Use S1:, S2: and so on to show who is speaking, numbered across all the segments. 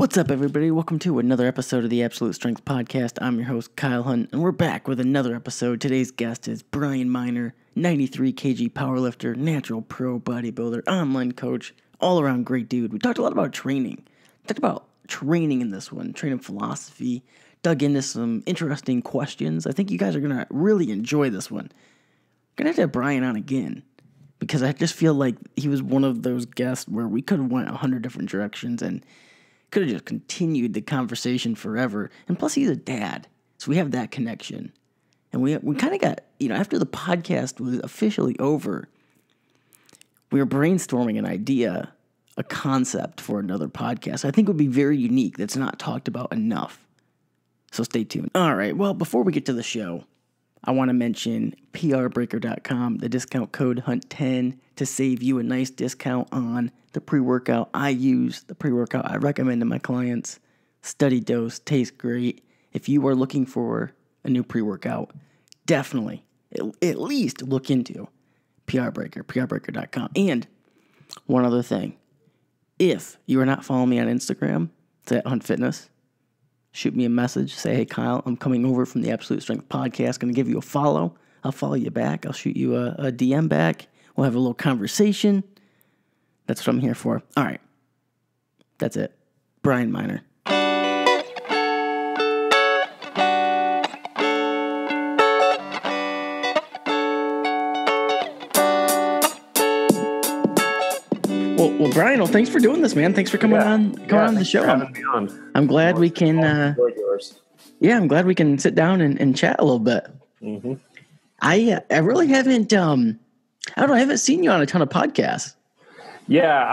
S1: What's up, everybody? Welcome to another episode of the Absolute Strength Podcast. I'm your host, Kyle Hunt, and we're back with another episode. Today's guest is Brian Miner, 93 kg powerlifter, natural pro bodybuilder, online coach, all-around great dude. We talked a lot about training. We talked about training in this one, training philosophy, dug into some interesting questions. I think you guys are going to really enjoy this one. I'm going to have to have Brian on again, because I just feel like he was one of those guests where we could have went 100 different directions and could have just continued the conversation forever. And plus, he's a dad, so we have that connection. And we kind of got, after the podcast was officially over, we were brainstorming an idea, a concept for another podcast I think would be very unique that's not talked about enough. So stay tuned. All right, well, before we get to the show, I want to mention PRBreaker.com, the discount code HUNT10 to save you a nice discount on the pre-workout I use, the pre-workout I recommend to my clients. Study dose, tastes great. If you are looking for a new pre-workout, definitely at least look into PRBreaker.com. And one other thing, if you are not following me on Instagram, it's at Hunt Fitness. Shoot me a message. Say, hey, Kyle, I'm coming over from the Absolute Strength Podcast. Going to give you a follow. I'll follow you back. I'll shoot you a DM back. We'll have a little conversation. That's what I'm here for. All right. That's it. Brian Miner. Well, Brian, thanks for doing this, man. Thanks for coming on the show.
S2: Having me on.
S1: I'm glad we can. I'm glad we can sit down and chat a little bit.
S2: Mm-hmm.
S1: I really haven't. I haven't seen you on a ton of podcasts.
S2: Yeah,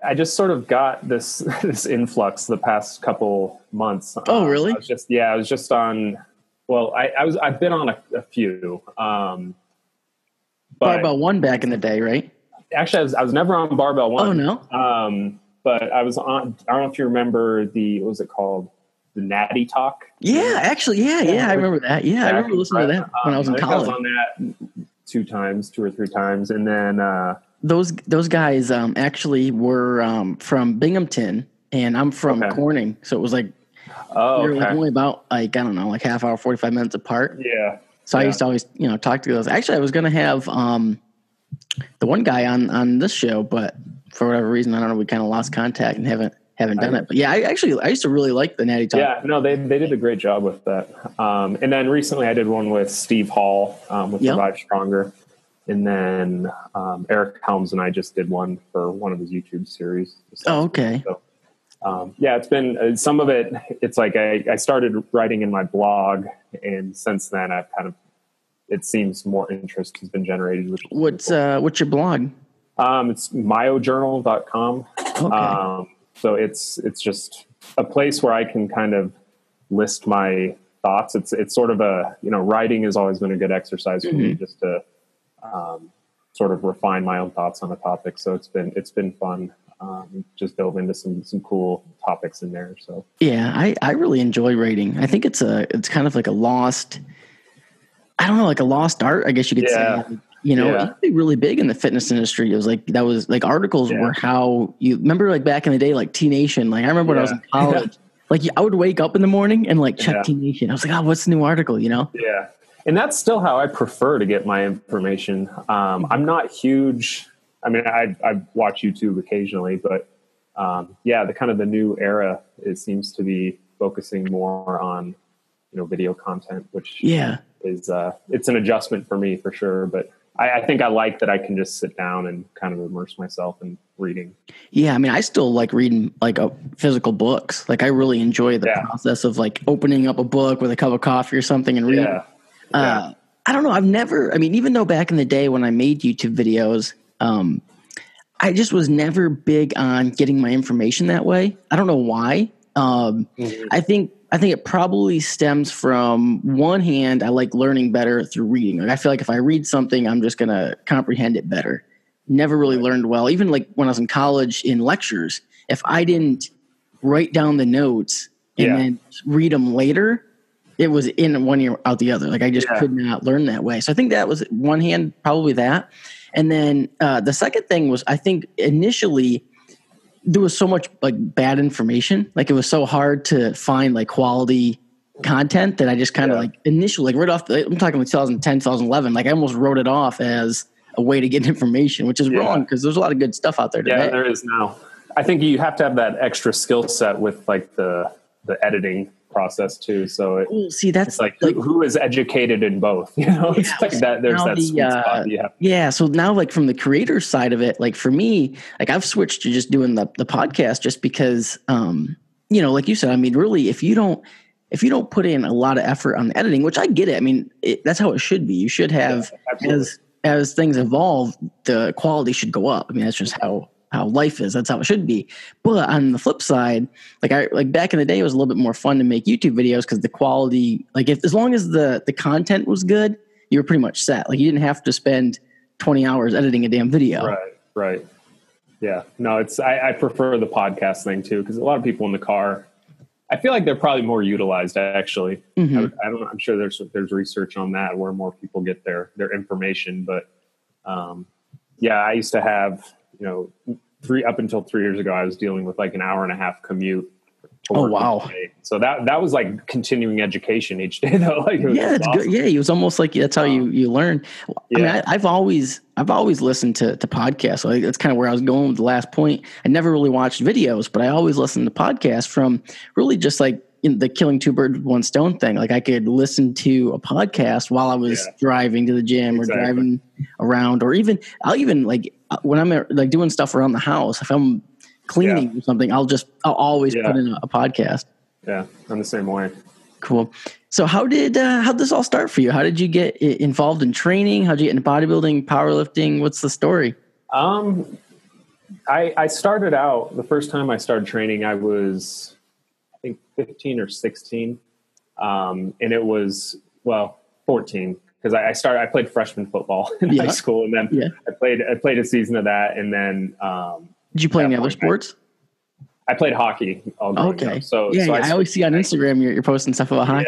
S2: I just sort of got this influx the past couple months.
S1: Oh, really?
S2: I was just on. Well, I've been on a few.
S1: Barbell One back in the day, right?
S2: Actually, I was never on Barbell One.
S1: Oh, no?
S2: But I was on, I don't know if you remember what was it called? The Natty Talk?
S1: Yeah, actually, yeah, I remember that. Yeah, I remember listening to that when I was in college.
S2: I was on that 2 or 3 times. And then...
S1: Those guys actually were from Binghamton, and I'm from Corning. So it was like, we were like only about, like half hour, 45 minutes apart.
S2: Yeah.
S1: So I used to always, talk to those. Actually, I was going to have... the one guy on this show, but for whatever reason, I don't know, we kind of lost contact and haven't done it. But yeah, I used to really like the Natty Talk.
S2: Yeah, no, they did a great job with that. And then recently I did one with Steve Hall with Revive Stronger. And then Eric Helms and I just did one for one of his YouTube series.
S1: Oh, okay.
S2: So, it's been some of it. It's like I started writing in my blog, and since then I've kind of, it seems more interest has been generated.
S1: What's your blog?
S2: It's myojournal.com.
S1: Okay.
S2: So it's just a place where I can kind of list my thoughts. It's sort of writing has always been a good exercise for me, just to sort of refine my own thoughts on a topic. So it's been fun. Just delve into some cool topics in there. So
S1: yeah, I really enjoy writing. I think it's kind of like a lost art, I guess you could say. It used to be really big in the fitness industry. It was like articles were how you remember, like back in the day, like T Nation. Like I remember when I was in college, like I would wake up in the morning and like check T Nation. I was like, oh, what's the new article?
S2: Yeah. And that's still how I prefer to get my information. I'm not huge. I mean, I watch YouTube occasionally, but the kind of the new era, it seems to be focusing more on, video content, which is it's an adjustment for me for sure. But I think I like that I can just sit down and kind of immerse myself in reading. Yeah,
S1: I mean, I still like reading like physical books. Like I really enjoy the process of like opening up a book with a cup of coffee or something and reading. I don't know. Even though back in the day when I made YouTube videos, I just was never big on getting my information that way. I don't know why. I think it probably stems from one hand, I like learning better through reading. Like I feel like if I read something, I'm just going to comprehend it better. Never really learned well. Even like when I was in college in lectures, if I didn't write down the notes and then read them later, it was in one ear out the other. Like I just could not learn that way. So I think that was one hand, probably that. And then the second thing was, I think initially there was so much like bad information. Like it was so hard to find like quality content that I just kind of like initially, like right off I'm talking like 2010, 2011, like I almost wrote it off as a way to get information, which is wrong because there's a lot of good stuff out there today.
S2: Yeah, there is now. I think you have to have that extra skill set with like the editing process too. So
S1: that's
S2: like who is educated in both, it's like that. There's that sweet spot.
S1: Yeah. So now like from the creator side of it, like for me, like I've switched to just doing the podcast just because, like you said, I mean, really, if you don't put in a lot of effort on the editing, which I get it. I mean, that's how it should be. You should have, as things evolve, the quality should go up. I mean, that's just how life is. That's how it should be. But on the flip side, like back in the day, it was a little bit more fun to make YouTube videos because the quality, like as long as the content was good, you were pretty much set. Like you didn't have to spend 20 hours editing a damn video.
S2: Right. Yeah. No, I prefer the podcast thing too, because a lot of people in the car, I feel like they're probably more utilized actually. I'm sure there's research on that where more people get their information, but I used to have, up until 3 years ago, I was dealing with like an hour and a half commute.
S1: Oh, wow.
S2: So that was like continuing education each day though. Like
S1: it's awesome. Good. Yeah. It was almost like that's how you learn. Yeah. I mean, I've always listened to podcasts. So that's kind of where I was going with the last point. I never really watched videos, but I always listened to podcasts from really just like the killing two birds with one stone thing. Like I could listen to a podcast while I was driving to the gym or driving around, or I'll even like when I'm like doing stuff around the house, if I'm cleaning or something, I'll always put in a podcast.
S2: Yeah. I'm the same way.
S1: Cool. So how'd this all start for you? How did you get involved in training? How'd you get into bodybuilding, powerlifting? What's the story?
S2: I started out, the first time I started training, I was, I think 15 or 16. And it was, 14. Because I played freshman football in high school, and then I played a season of that, and then
S1: did you play any other sports?
S2: I played hockey all growing up. So
S1: I always see on Instagram you're posting stuff about hockey.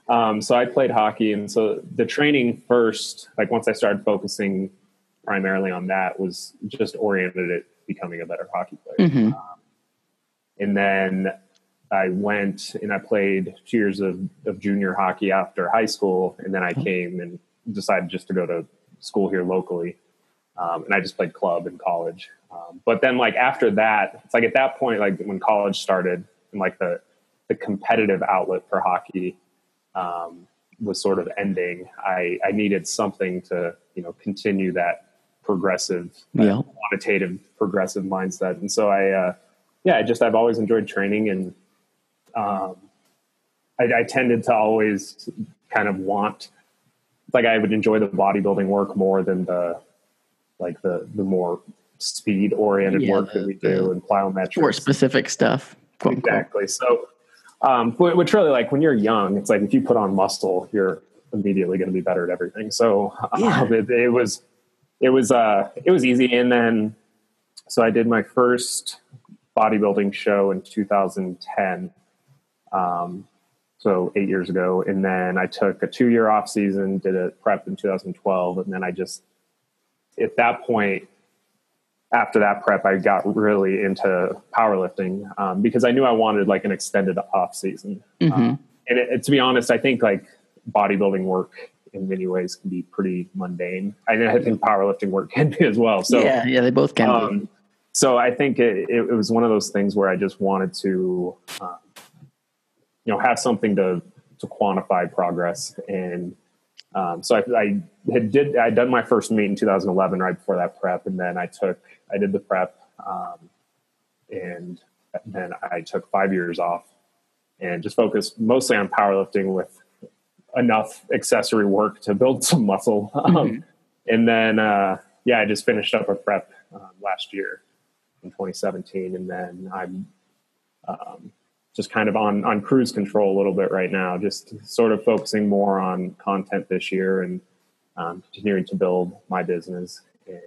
S2: Yeah. So I played hockey, and so the training first, like once I started focusing primarily on that, was just oriented at becoming a better hockey player.
S1: Mm-hmm.
S2: And then I went and I played 2 years of junior hockey after high school. And then I came and decided just to go to school here locally. And I just played club in college. But then like after that, it's like at that point, like when college started and like the competitive outlet for hockey was sort of ending, I needed something to, continue that progressive, quantitative progressive mindset. And so I've always enjoyed training, and I tended to always kind of want, like I would enjoy the bodybuilding work more than the more speed oriented work that we do and plyometrics.
S1: More specific stuff. Quote,
S2: exactly. So, which really, like when you're young, it's like if you put on muscle, you're immediately going to be better at everything. So it was easy. And then, so I did my first bodybuilding show in 2010. So 8 years ago. And then I took a 2-year off season, did a prep in 2012. And then I just, at that point, after that prep, I got really into powerlifting, because I knew I wanted like an extended off season.
S1: Mm-hmm.
S2: And to be honest, I think like bodybuilding work in many ways can be pretty mundane. I think powerlifting work can be as well. So
S1: yeah, they both can be.
S2: So I think it was one of those things where I just wanted to, have something to quantify progress. And so I'd done my first meet in 2011, right before that prep. And then I did the prep, and then I took 5 years off and just focused mostly on powerlifting with enough accessory work to build some muscle. And then, I just finished up a prep last year in 2017. And then I'm just kind of on cruise control a little bit right now, just sort of focusing more on content this year and continuing to build my business and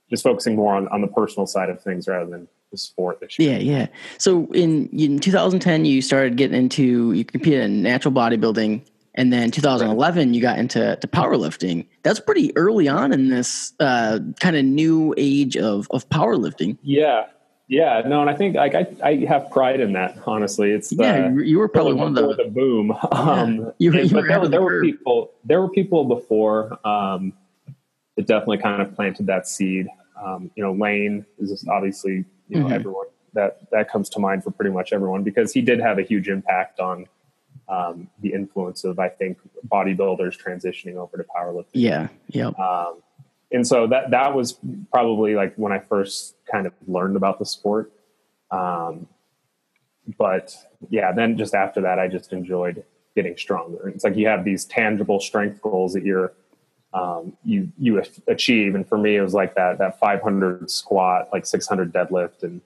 S2: just focusing more on the personal side of things rather than the sport this year.
S1: Yeah. So in 2010, you competed in natural bodybuilding. And then 2011, you got into powerlifting. That's pretty early on in this kind of new age of powerlifting.
S2: Yeah. Yeah, no, and I think like I have pride in that. Honestly, it's
S1: you were probably one of the
S2: boom.
S1: But
S2: there were people before that definitely kind of planted that seed. Lane is obviously everyone that comes to mind for pretty much everyone, because he did have a huge impact on the influence of, I think, bodybuilders transitioning over to powerlifting.
S1: Yeah, yeah.
S2: And so that was probably like when I first kind of learned about the sport. But yeah, then just after that, I just enjoyed getting stronger. It's like you have these tangible strength goals that you achieve. And for me, it was like that 500 squat, like 600 deadlift, and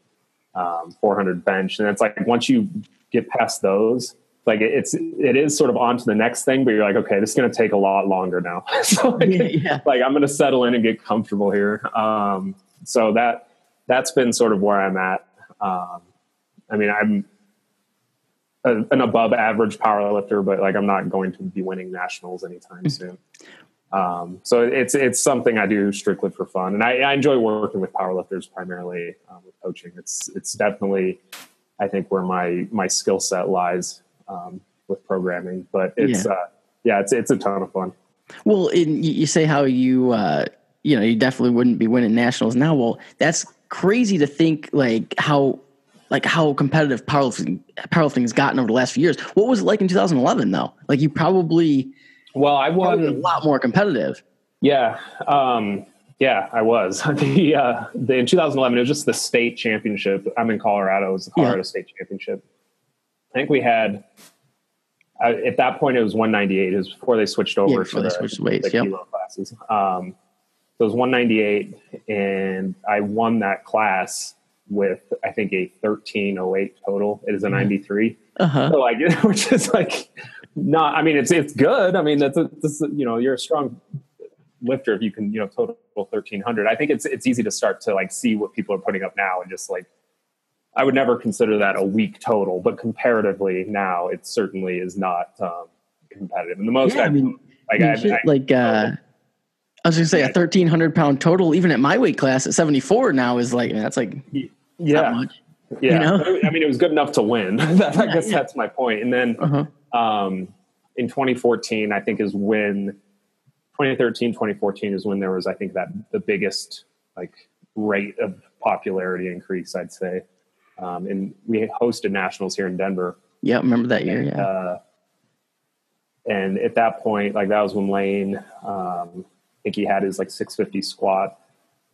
S2: 400 bench. And it's like, once you get past those, like it is sort of on to the next thing, but you're like, okay, this is going to take a lot longer now. So like I'm going to settle in and get comfortable here. So that's been sort of where I'm at. I mean, I'm an above average powerlifter, but like I'm not going to be winning nationals anytime soon. So it's something I do strictly for fun. And I enjoy working with powerlifters primarily with coaching. It's definitely, I think, where my skill set lies with programming, but it's a ton of fun.
S1: Well, you say how you definitely wouldn't be winning nationals now. Well, that's crazy to think how competitive powerlifting has gotten over the last few years. What was it like in 2011 though? Like you probably,
S2: I won
S1: a lot more competitive.
S2: Yeah. I was in 2011, it was just the state championship. I'm in Colorado. It was the Colorado State Championship. I think we had, at that point, it was 198. It was before they switched over to the weights, kilo classes. So it was 198, and I won that class with, I think, a 1308 total. It is a 93. So like, which is like not. I mean, it's good. I mean, you're a strong lifter if you can total 1300. I think it's easy to start to like see what people are putting up now, and just like, I would never consider that a weak total, but comparatively now, it certainly is not competitive. And the most, I was going to say a 1,300 pound total, even at my weight class at 74 now, is like, that's like not much. Yeah. I mean, it was good enough to win. I guess that's my point. And then in 2014, I think 2013, 2014 is when there was, I think, that the biggest like rate of popularity increase, I'd say. And we hosted nationals here in Denver.
S1: Yeah, remember that year.
S2: And at that point, like that was when Lane, I think he had his like 650 squat.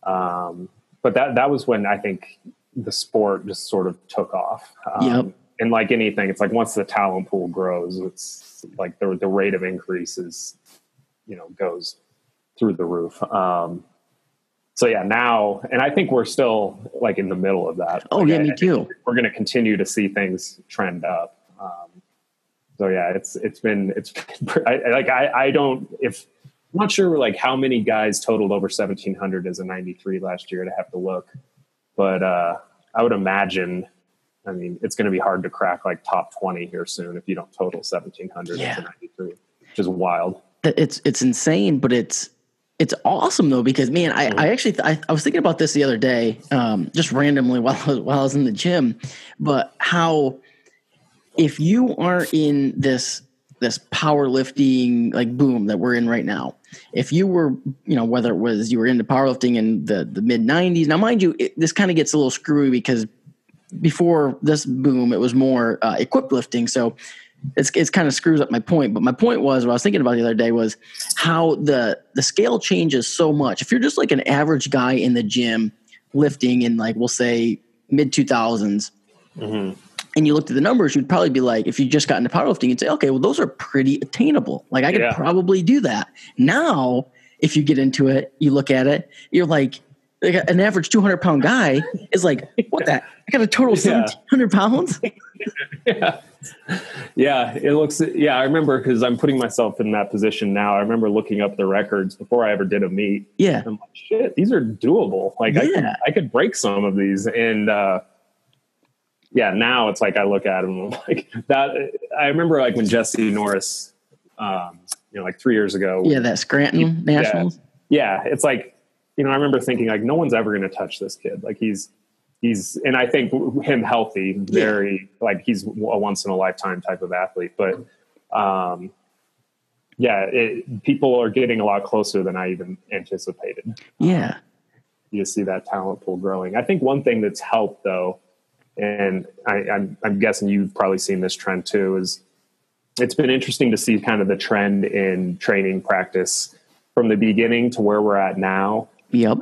S2: But that was when I think the sport just sort of took off. And like anything, it's like once the talent pool grows, it's like the rate of increase is, goes through the roof. So yeah, now, and I think we're still like in the middle of that.
S1: Oh,
S2: like,
S1: me too.
S2: We're going to continue to see things trend up. So yeah, I'm not sure like how many guys totaled over 1,700 as a 93 last year. To have to look, but I would imagine. I mean, it's going to be hard to crack like top 20 here soon if you don't total 1,700 as a 93, which is wild.
S1: It's insane, but it's awesome though, because man, I actually I was thinking about this the other day, just randomly while I was in the gym, but how if you are in this powerlifting like boom that we're in right now, if you were, whether it was you were into powerlifting in the mid 90s, now mind you, this kind of gets a little screwy because before this boom, it was more equipped lifting, so it's kind of screws up my point. But my point was, what I was thinking about the other day was how the scale changes so much. If you're just like an average guy in the gym lifting in like, we'll say mid 2000s, and you looked at the numbers, you'd probably be like, if you just got into powerlifting, you'd say, okay, well, those are pretty attainable. Like I could probably do that. Now, if you get into it, you look at it, you're like an average 200 pound guy is like, what that? I got a total 1,700 pounds.
S2: Yeah, it looks. Yeah, I remember because I'm putting myself in that position now. I remember looking up the records before I ever did a meet.
S1: Yeah,
S2: I'm like, shit, these are doable. Like I could break some of these, and now it's like I look at them I'm like that. I remember like when Jesse Norris, like 3 years ago.
S1: Yeah, that Scranton Nationals.
S2: Yeah, it's like I remember thinking like no one's ever going to touch this kid. Like he's and I think him healthy, very like he's a once in a lifetime type of athlete, but people are getting a lot closer than I even anticipated.
S1: Yeah.
S2: You see that talent pool growing. I think one thing that's helped though, and I'm guessing you've probably seen this trend too, is it's been interesting to see kind of the trend in training practice from the beginning to where we're at now.
S1: Yep.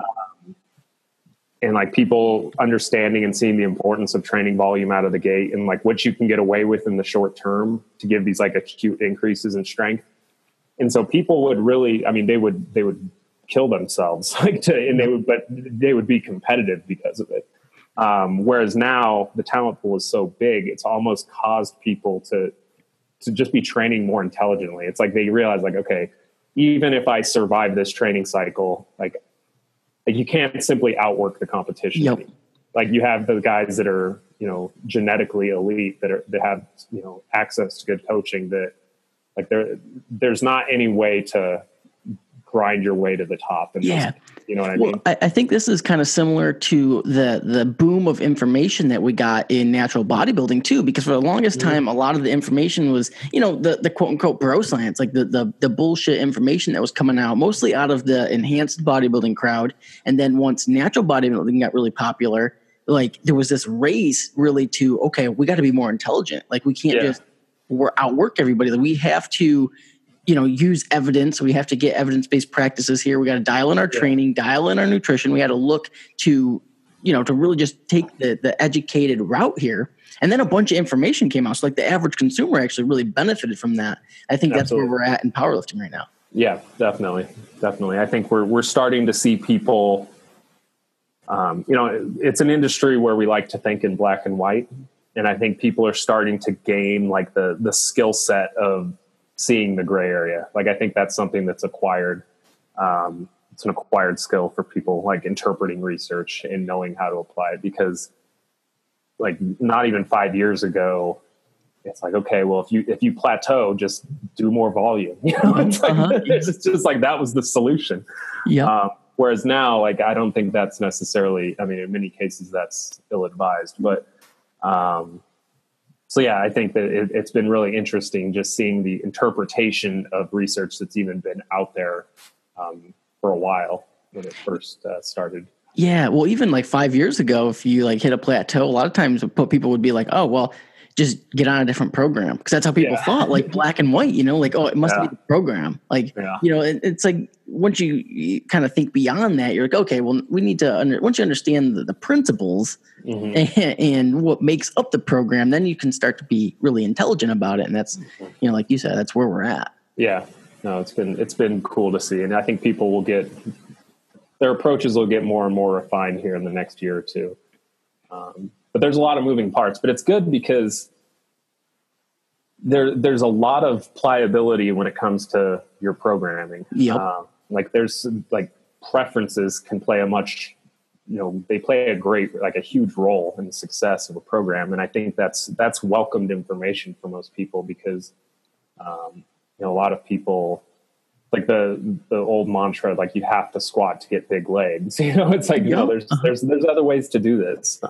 S2: And like people understanding and seeing the importance of training volume out of the gate and like what you can get away with in the short term to give these like acute increases in strength. And so people would really, I mean, they would kill themselves but they would be competitive because of it. Whereas now the talent pool is so big, it's almost caused people to just be training more intelligently. It's like they realize like, okay, even if I survive this training cycle, like you can't simply outwork the competition.
S1: Yep.
S2: Like you have the guys that are, genetically elite that have, access to good coaching that like there's not any way to grind your way to the top. And you know what I mean?
S1: I think this is kind of similar to the boom of information that we got in natural bodybuilding too, because for the longest time, a lot of the information was, the quote unquote bro science, like the bullshit information that was coming out mostly out of the enhanced bodybuilding crowd. And then once natural bodybuilding got really popular, like there was this race really to, okay, we got to be more intelligent. Like we can't just outwork everybody. Like we have to, use evidence. We have to get evidence-based practices here. We got to dial in our training, dial in our nutrition. We got to look to, to really just take the educated route here. And then a bunch of information came out. So like the average consumer actually really benefited from that. I think that's where we're at in powerlifting right now.
S2: Yeah, definitely. Definitely. I think we're starting to see people, it's an industry where we like to think in black and white. And I think people are starting to gain like the skill set of seeing the gray area. Like, I think that's something that's acquired. It's an acquired skill for people, like interpreting research and knowing how to apply it, because like not even 5 years ago, it's like, okay, well, if you plateau, just do more volume. It's like, it's just like, that was the solution.
S1: Yeah.
S2: Whereas now, like, I don't think that's necessarily, I mean, in many cases that's ill-advised, but, so yeah, I think that it's been really interesting just seeing the interpretation of research that's even been out there for a while when it first started.
S1: Yeah, well, even like 5 years ago, if you like hit a plateau, a lot of times people would be like, "Oh, well, just get on a different program," because that's how people thought, like black and white. Like, oh, it must be the program. Like, it's like once you kind of think beyond that, you're like, okay, well, we need to once you understand the principles and what makes up the program, then you can start to be really intelligent about it. And that's, like you said, that's where we're at.
S2: Yeah, no, it's been cool to see, and I think people will their approaches will get more and more refined here in the next year or two. But there's a lot of moving parts, but it's good because there's a lot of pliability when it comes to your programming. Like there's like preferences can play they play a huge role in the success of a program. And I think that's welcomed information for most people, because, a lot of people, like the old mantra, like you have to squat to get big legs, it's like, there's other ways to do this.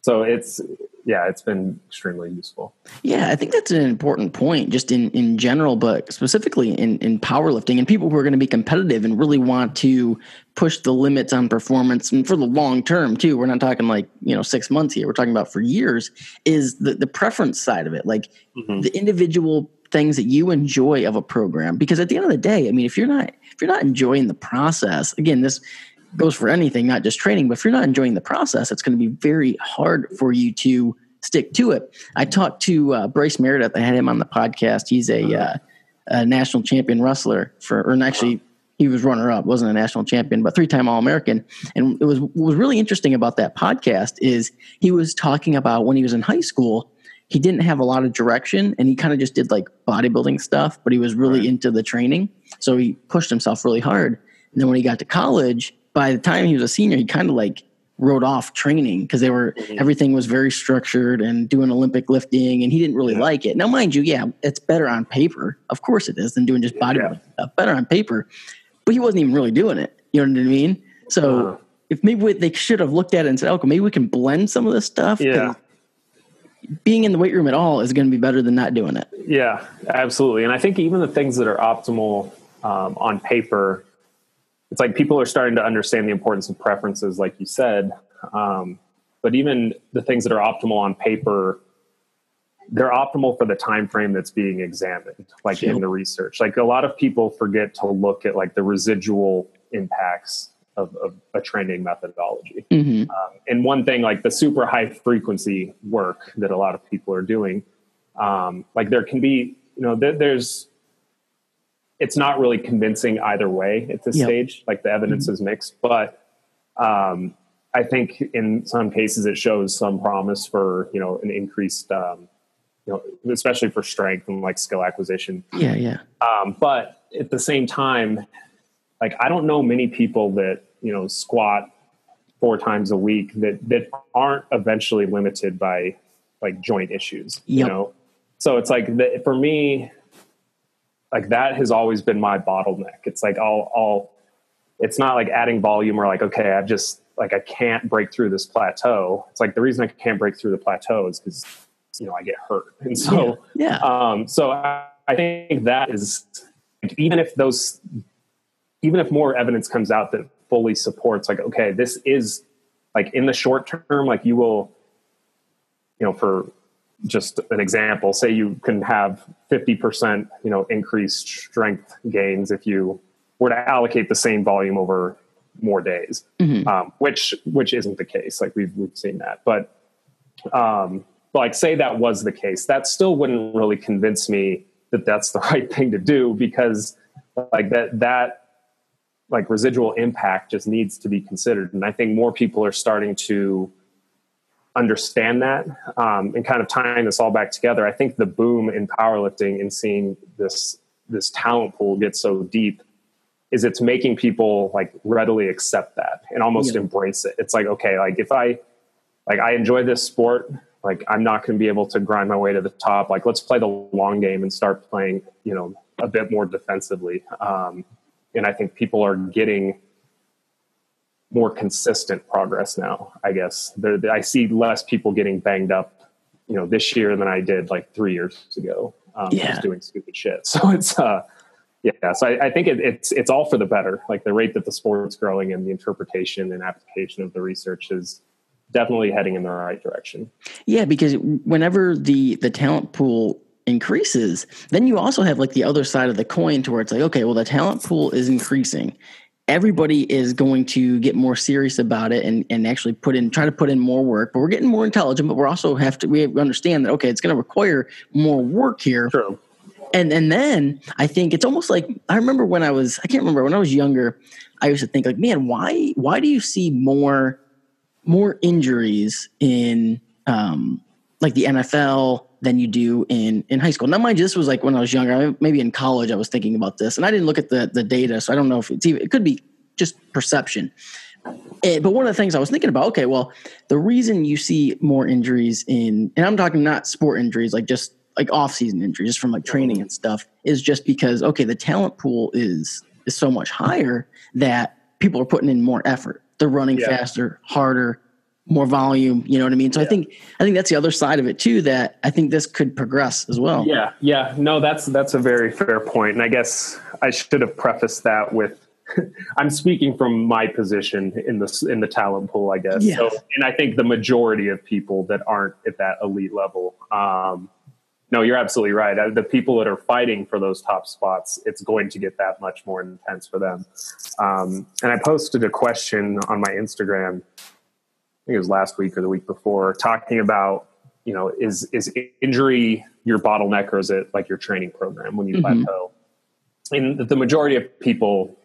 S2: So it's been extremely useful.
S1: Yeah, I think that's an important point just in general, but specifically in powerlifting, and people who are going to be competitive and really want to push the limits on performance, and for the long term too. We're not talking like, 6 months here. We're talking about for years, is the preference side of it, like the individual things that you enjoy of a program. Because at the end of the day, I mean, if you're not enjoying the process, again, this goes for anything, not just training, but if you're not enjoying the process, it's going to be very hard for you to stick to it. I talked to Bryce Meredith. I had him on the podcast. He's a national champion wrestler he was runner-up, wasn't a national champion, but 3-time All-American. And what was really interesting about that podcast is he was talking about when he was in high school, he didn't have a lot of direction, and he kind of just did like bodybuilding stuff, but he was really into the training. So he pushed himself really hard. And then when he got to college, by the time he was a senior, he kind of like wrote off training, because everything was very structured and doing Olympic lifting, and he didn't really like it. Now, mind you, it's better on paper. Of course it is, than doing just bodybuilding stuff. Better on paper, but he wasn't even really doing it. You know what I mean? So if maybe they should have looked at it and said, okay, maybe we can blend some of this stuff.
S2: Yeah.
S1: Being in the weight room at all is going to be better than not doing it.
S2: Yeah, absolutely. And I think even the things that are optimal on paper, it's like people are starting to understand the importance of preferences, like you said. But even the things that are optimal on paper, they're optimal for the time frame that's being examined, like in the research. Like a lot of people forget to look at like the residual impacts of a training methodology. And one thing, like the super high frequency work that a lot of people are doing, like there can be, it's not really convincing either way at this stage. Like the evidence is mixed, but I think in some cases it shows some promise for, an increased, especially for strength and like skill acquisition. But at the same time, like, I don't know many people that, squat 4 times a week that aren't eventually limited by like joint issues, So it's like for me, like that has always been my bottleneck. It's like it's not like adding volume or like, okay, I can't break through this plateau. It's like the reason I can't break through the plateau is because, I get hurt. And so, so I think that is like, even if more evidence comes out that fully supports like, okay, this is like in the short term, like you will, for just an example, say you can have 50%, increased strength gains if you were to allocate the same volume over more days, which isn't the case. Like we've seen that, but like say that was the case, that still wouldn't really convince me that that's the right thing to do, because like that like residual impact just needs to be considered. And I think more people are starting to understand that, and kind of tying this all back together. I think the boom in powerlifting and seeing this talent pool get so deep is it's making people like readily accept that and almost embrace it. It's like, okay, like if I enjoy this sport, like I'm not going to be able to grind my way to the top. Like let's play the long game and start playing, a bit more defensively. And I think people are getting more consistent progress now, I guess. I see less people getting banged up, this year than I did like 3 years ago, just doing stupid shit. So it's, so I think it's all for the better. Like the rate that the sport's growing and the interpretation and application of the research is definitely heading in the right direction.
S1: Yeah, because whenever the talent pool increases, then you also have like the other side of the coin to where it's like, okay, well, the talent pool is increasing. Everybody is going to get more serious about it and actually try to put in more work, but we're getting more intelligent, but we understand that, okay, it's going to require more work here.
S2: True.
S1: And then I think it's almost like, I can't remember when I was younger, I used to think like, man, why do you see more injuries in like the NFL than you do in high school? Now, mind you, this was like when I was younger. Maybe in college I was thinking about this, and I didn't look at the data, so I don't know if it could be just perception. But one of the things I was thinking about, okay, well, the reason you see more injuries and I'm talking not sport injuries, like just like off-season injuries, just from like training and stuff, is just because, okay, the talent pool is so much higher that people are putting in more effort. They're running faster, harder, more volume, you know what I mean? So I think that's the other side of it too, that I think this could progress as well.
S2: Yeah. No, that's a very fair point. And I guess I should have prefaced that with, I'm speaking from my position in the talent pool, I guess.
S1: Yes.
S2: So, and I think the majority of people that aren't at that elite level, no, you're absolutely right. The people that are fighting for those top spots, it's going to get that much more intense for them. And I posted a question on my Instagram, I think it was last week or the week before, talking about, is injury your bottleneck, or is it like your training program when you plateau? And the majority of people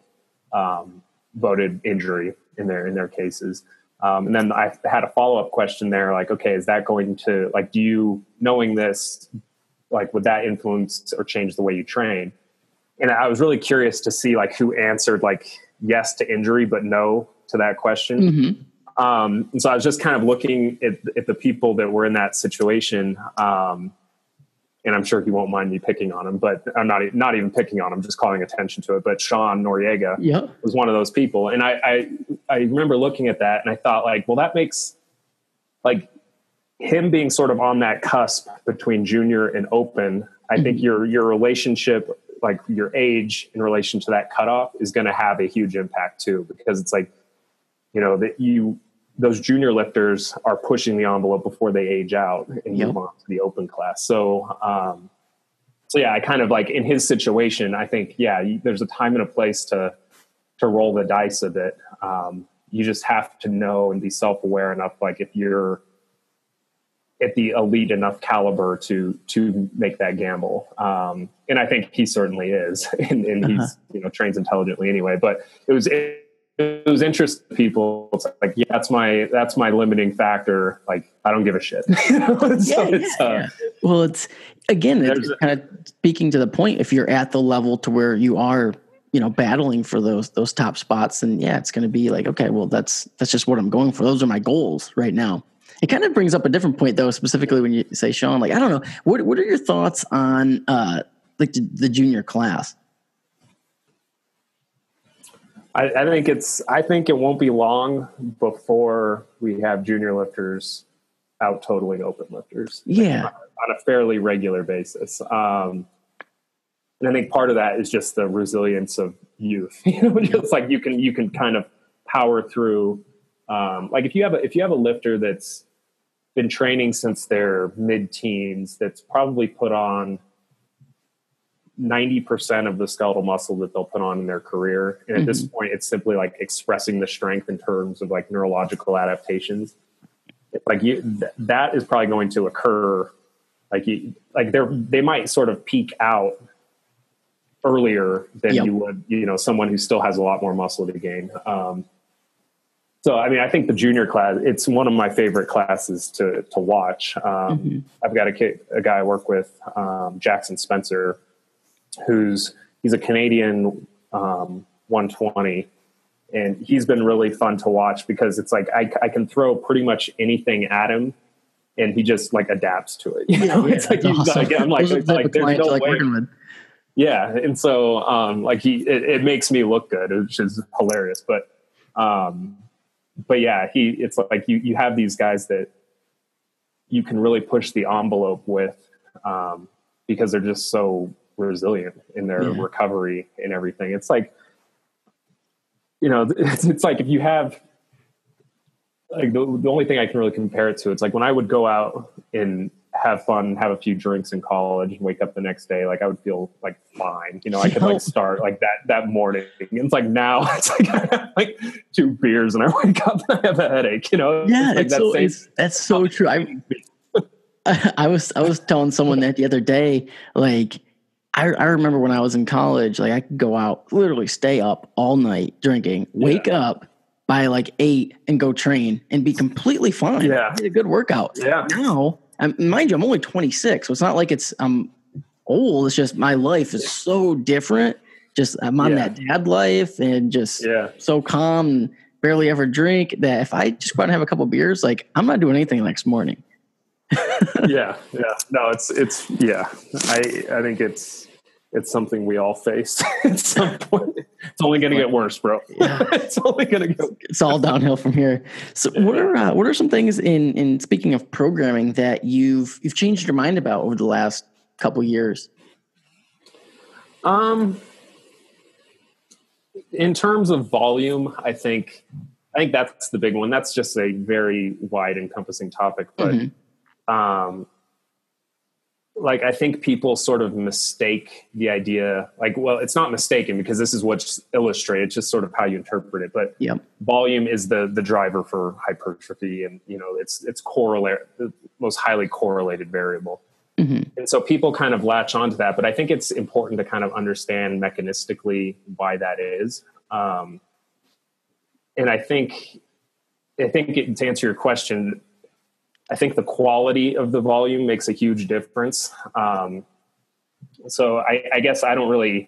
S2: voted injury in their cases. And then I had a follow-up question there, like, okay, is that going to, like, do you, knowing this, like, would that influence or change the way you train? And I was really curious to see, like, who answered, like, yes to injury, but no to that question. And so I was just kind of looking at the people that were in that situation. and I'm sure he won't mind me picking on him, but I'm not even picking on him, just calling attention to it. But Sean Noriega was one of those people. And I remember looking at that and I thought like, well, that makes like him being sort of on that cusp between junior and open. I think your relationship, like your age in relation to that cutoff is going to have a huge impact too, because it's like, you know, those junior lifters are pushing the envelope before they age out and move on to the open class. So yeah, I kind of like in his situation, I think, there's a time and a place to roll the dice a bit. You just have to know and be self-aware enough. Like if you're at the elite enough caliber to make that gamble. And I think he certainly is, and he's, you know, trains intelligently anyway, but it was interesting to people. It's like, that's my limiting factor. Like, I don't give a shit.
S1: Well, it's kind of speaking to the point. If you're at the level to where you are, you know, battling for those top spots, then it's going to be like, okay, well, that's just what I'm going for. Those are my goals right now. It kind of brings up a different point though, specifically when you say Sean, like, I don't know, what are your thoughts on like the junior class?
S2: I think it won't be long before we have junior lifters out totaling open lifters.
S1: Yeah.
S2: Like, on a fairly regular basis. And I think part of that is just the resilience of youth, you know, just like you can kind of power through. Like if you have a lifter that's been training since their mid-teens, that's probably put on 90% of the skeletal muscle that they'll put on in their career. And at this point, it's simply like expressing the strength in terms of like neurological adaptations. It's like that is probably going to occur. They might sort of peak out earlier than you would, you know, someone who still has a lot more muscle to gain. So, I mean, I think the junior class, it's one of my favorite classes to watch. I've got a guy I work with, Jackson Spencer, he's a Canadian 120, and he's been really fun to watch because it's like I can throw pretty much anything at him and he just like adapts to it. You know, it's like I'm like there's no way. Yeah, and so like it makes me look good, which is hilarious. But yeah, it's like you have these guys that you can really push the envelope with because they're just so resilient in their recovery and everything. It's like, you know, it's like if you have like the only thing I can really compare it to, it's like when I would go out and have fun, have a few drinks in college and wake up the next day, like I would feel like fine, you know, I could like start like that morning. And it's like now it's like I have like 2 beers and I wake up and I have a headache, you know?
S1: Yeah, that's so true. I was telling someone that the other day, like I remember when I was in college, like I could go out, literally stay up all night drinking, wake up by like 8 and go train and be completely fine. Yeah. I did a good workout. Yeah. Now, mind you, I'm only 26, so it's not like I'm old. It's just my life is so different. Just I'm on that dad life and just so calm, barely ever drink, that if I just go out and have a couple beers, like I'm not doing anything the next morning.
S2: No, it's I think it's something we all face at some point. It's only going to get worse, bro. It's only going to go.
S1: It's all downhill from here. So what are some things in speaking of programming that you've changed your mind about over the last couple years?
S2: In terms of volume, I think that's the big one. That's just a very wide encompassing topic, but like I think people sort of mistake the idea, like, well, it's not mistaken because this is what's illustrated. It's just sort of how you interpret it. But volume is the driver for hypertrophy, and you know it's the most highly correlated variable. And so people kind of latch onto that. But I think it's important to kind of understand mechanistically why that is. And I think to answer your question, I think the quality of the volume makes a huge difference. So I guess I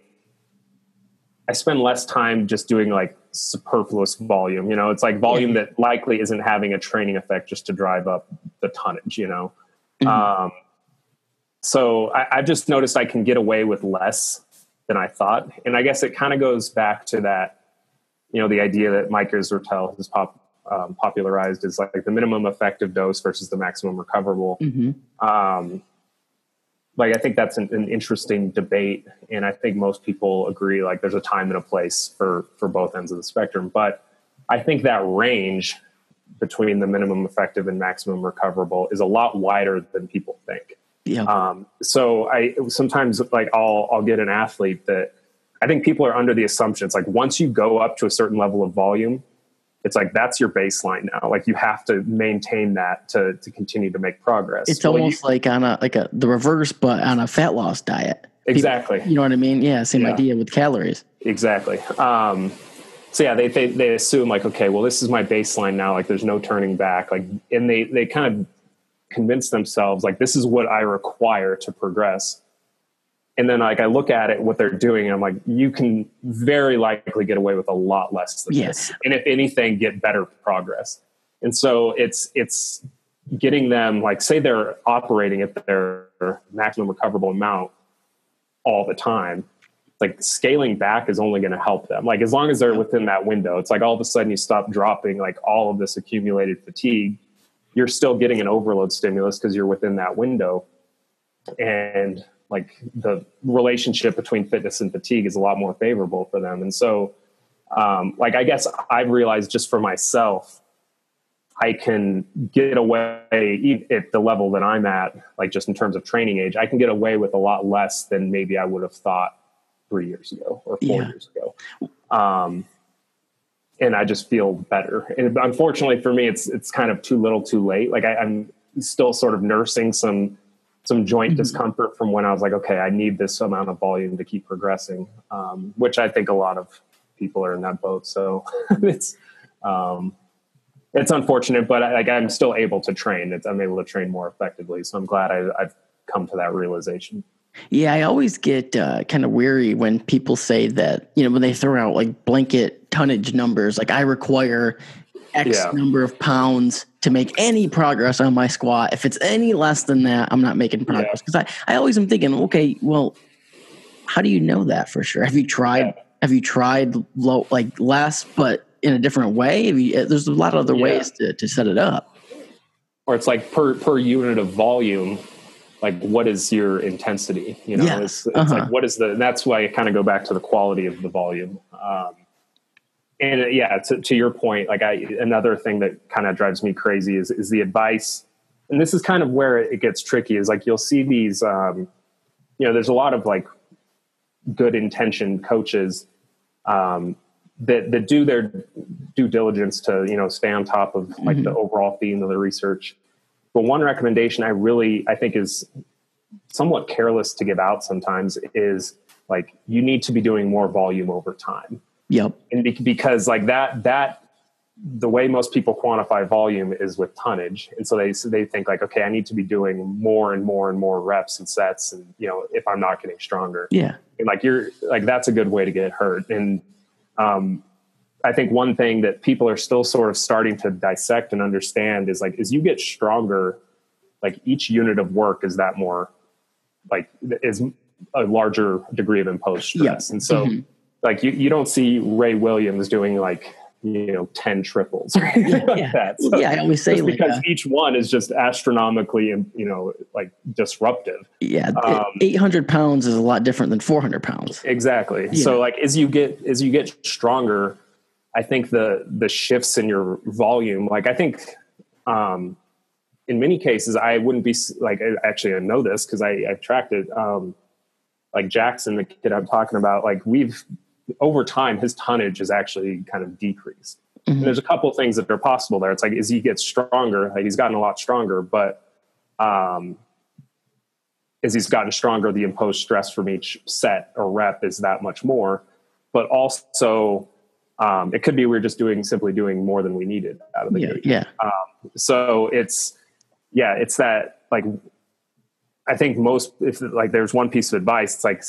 S2: spend less time just doing like superfluous volume. You know, it's like volume that likely isn't having a training effect just to drive up the tonnage, you know? So I've just noticed I can get away with less than I thought. And I guess it kind of goes back to that, the idea that Mike Israetel has popularized is like the minimum effective dose versus the maximum recoverable. Like, I think that's an interesting debate. And I think most people agree, like there's a time and a place for both ends of the spectrum. But I think that range between the minimum effective and maximum recoverable is a lot wider than people think.
S1: Yeah.
S2: So I sometimes like I'll get an athlete that I think people are under the assumption it's like once you go up to a certain level of volume, it's like that's your baseline now. Like you have to maintain that to continue to make progress.
S1: It's almost like on the reverse, but on a fat loss diet.
S2: Exactly.
S1: People, you know what I mean? Yeah, same idea with calories.
S2: Exactly. So yeah, they assume like, okay, well, this is my baseline now. Like there's no turning back. Like, and they kind of convince themselves like this is what I require to progress. And then like I look at it, what they're doing, and I'm like, you can very likely get away with a lot less than this. And if anything, get better progress. And so it's getting them, like, say they're operating at their maximum recoverable amount all the time. Like scaling back is only going to help them. Like as long as they're within that window, it's like all of a sudden you stop dropping like all of this accumulated fatigue. You're still getting an overload stimulus because you're within that window. And like the relationship between fitness and fatigue is a lot more favorable for them. And so, like, I guess I've realized just for myself, I can get away at the level that I'm at, like just in terms of training age, I can get away with a lot less than maybe I would have thought 3 years ago or 4 years ago. And I just feel better. And unfortunately for me, it's kind of too little too late. Like I'm still sort of nursing some joint discomfort from when I was like, okay, I need this amount of volume to keep progressing. Which I think a lot of people are in that boat. So it's unfortunate, but I'm still able to train. I'm able to train more effectively. So I'm glad I've come to that realization.
S1: Yeah, I always get kind of weary when people say that, when they throw out like blanket tonnage numbers, like I require X number of pounds to make any progress on my squat. If it's any less than that, I'm not making progress. Because I always am thinking, okay, well, how do you know that for sure? Have you tried? Have you tried low, like less, but in a different way? There's a lot of other ways to set it up.
S2: Or it's like per unit of volume. Like, what is your intensity? It's like, what is and that's why I kind of go back to the quality of the volume. To your point, like another thing that kind of drives me crazy is the advice. And this is kind of where it gets tricky is like, you'll see these, there's a lot of like good intentioned coaches, that do their due diligence to, stay on top of like the overall theme of the research. But one recommendation I think is somewhat careless to give out sometimes is like, you need to be doing more volume over time.
S1: Yep.
S2: And because like that the way most people quantify volume is with tonnage. And so they think like, okay, I need to be doing more and more and more reps and sets. And, if I'm not getting stronger, and like, you're like, that's a good way to get hurt. And, I think one thing that people are still sort of starting to dissect and understand is like, as you get stronger, like each unit of work is that more like is a larger degree of imposed stress. And so like you don't see Ray Williams doing like, 10 triples or anything like that. So
S1: I always say
S2: just because each one is just astronomically, like disruptive.
S1: 800 pounds is a lot different than 400 pounds.
S2: Exactly. Yeah. So like, as you get stronger, I think the shifts in your volume, like I think, in many cases, I wouldn't be like, actually I know this cause I've tracked it. Like Jackson, the kid I'm talking about, like over time, his tonnage is actually kind of decreased. And there's a couple of things that are possible there. It's like, as he gets stronger, like he's gotten a lot stronger, but, as he's gotten stronger, the imposed stress from each set or rep is that much more, but also, it could be we're just simply doing more than we needed out of the gate. So it's that like, I think if like there's one piece of advice, it's like,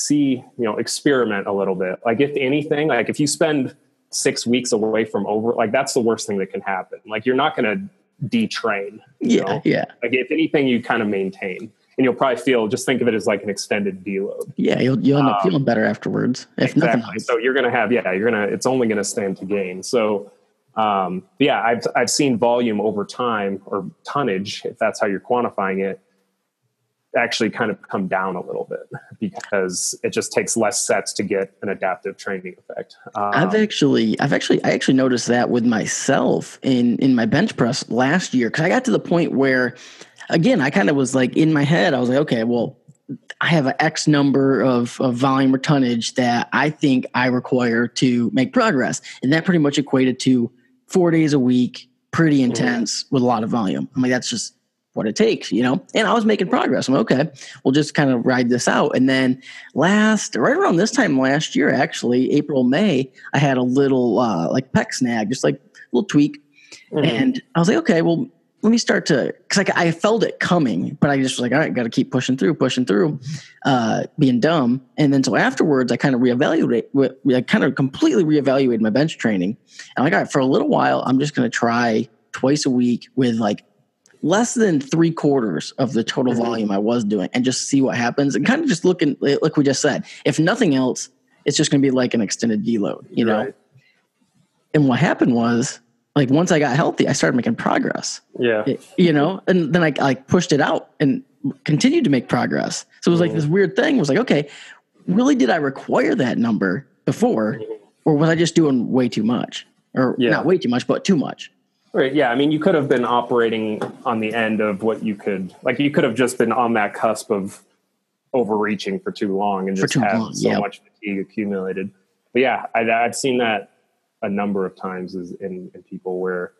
S2: experiment a little bit. Like if anything, like if you spend 6 weeks away from like that's the worst thing that can happen. Like you're not going to detrain. You know? Like if anything, you kind of maintain. and you'll probably just think of it as like an extended deload.
S1: Yeah. You'll end up feeling better afterwards. If nothing else.
S2: So you're going to have, it's only going to stand to gain. So, I've seen volume over time, or tonnage, if that's how you're quantifying it, actually kind of come down a little bit, because it just takes less sets to get an adaptive training effect.
S1: I actually noticed that with myself in my bench press last year, because I got to the point where, again, I kind of was like in my head, I was like, okay, well, I have an X number of volume or tonnage that I think I require to make progress. And that pretty much equated to 4 days a week, pretty intense with a lot of volume. I'm like, that's just what it takes, and I was making progress. I'm like, okay, we'll just kind of ride this out. And then right around this time last year, actually, April, May, I had a little like pec snag, just like a little tweak. And I was like, okay, well, let me start to, because I felt it coming, but I just was like, all right, got to keep pushing through, being dumb. And then so afterwards, I kind of completely reevaluated my bench training. And I'm like, all right, for a little while, I'm just going to try twice a week with like less than 3/4 of the total volume I was doing, and just see what happens. And kind of just looking, like we just said, if nothing else, it's just going to be like an extended deload, know? And what happened was, like, once I got healthy, I started making progress.
S2: Yeah.
S1: And then I pushed it out and continued to make progress. So it was like this weird thing. It was like, okay, really, did I require that number before, or was I just doing way too much? Or not way too much, but too much?
S2: Right. Yeah. I mean, you could have been operating on the end of what you could have just been on that cusp of overreaching for too long and just have so much fatigue accumulated. But yeah, I've seen that a number of times in people where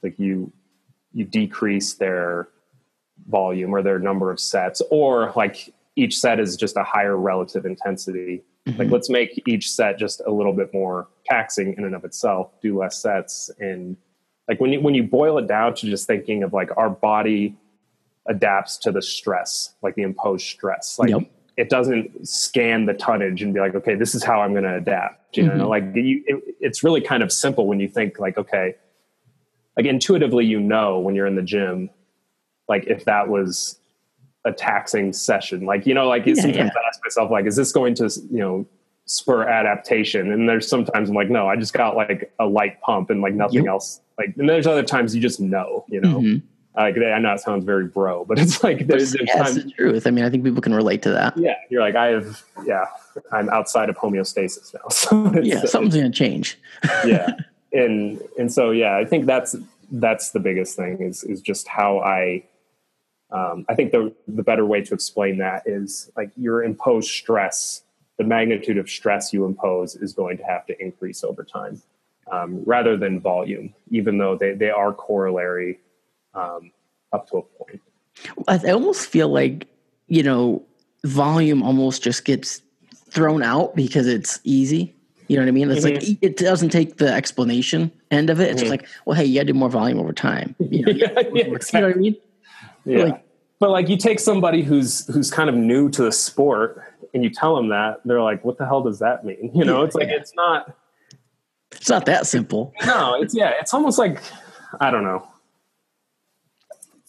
S2: like you decrease their volume or their number of sets, or like each set is just a higher relative intensity. Like, let's make each set just a little bit more taxing in and of itself, do less sets. And like when you boil it down to just thinking of like our body adapts to the stress, like the imposed stress, like it doesn't scan the tonnage and be like, okay, this is how I'm going to adapt. Like it's really kind of simple when you think like, okay, like intuitively, when you're in the gym, like if that was a taxing session, like, sometimes I ask myself, like, is this going to, spur adaptation? And there's sometimes I'm like, no, I just got like a light pump and like nothing else. Like, and there's other times you just like, I know it sounds very bro, but it's like, there's times,
S1: the truth. I mean, I think people can relate to that.
S2: Yeah. You're like, I'm outside of homeostasis now. So
S1: something's going to change.
S2: And so, I think that's the biggest thing is just how I think the better way to explain that is like your imposed stress, the magnitude of stress you impose is going to have to increase over time, rather than volume, even though they are corollary up to a point.
S1: I almost feel like, volume almost just gets thrown out because it's easy. You know what I mean? It's like, it doesn't take the explanation end of it. It's just like, well, hey, you got to do more volume over time. You know what I mean?
S2: Yeah. But like you take somebody who's kind of new to the sport and you tell them that, they're like, what the hell does that mean? It's like, it's not
S1: that simple.
S2: No, it's almost like, I don't know.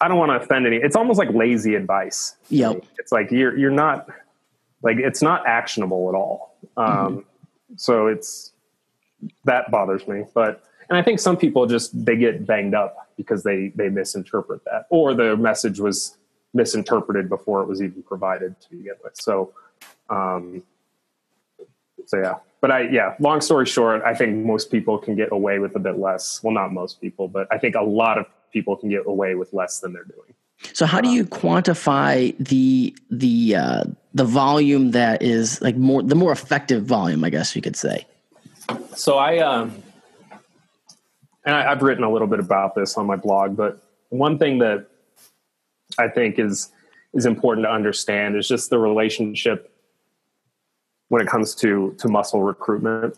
S2: I don't want to offend any. It's almost like lazy advice.
S1: Yep.
S2: It's like, you're not like, it's not actionable at all. So that bothers me, and I think some people they get banged up because they misinterpret that, or the message was misinterpreted before it was even provided to begin with. So yeah, but long story short, I think most people can get away with a bit less. Well, not most people, but I think a lot of people can get away with less than they're doing.
S1: So how do you quantify the volume that is like the more effective volume, I guess you could say?
S2: So I've written a little bit about this on my blog, but one thing that I think is important to understand is just the relationship when it comes to muscle recruitment,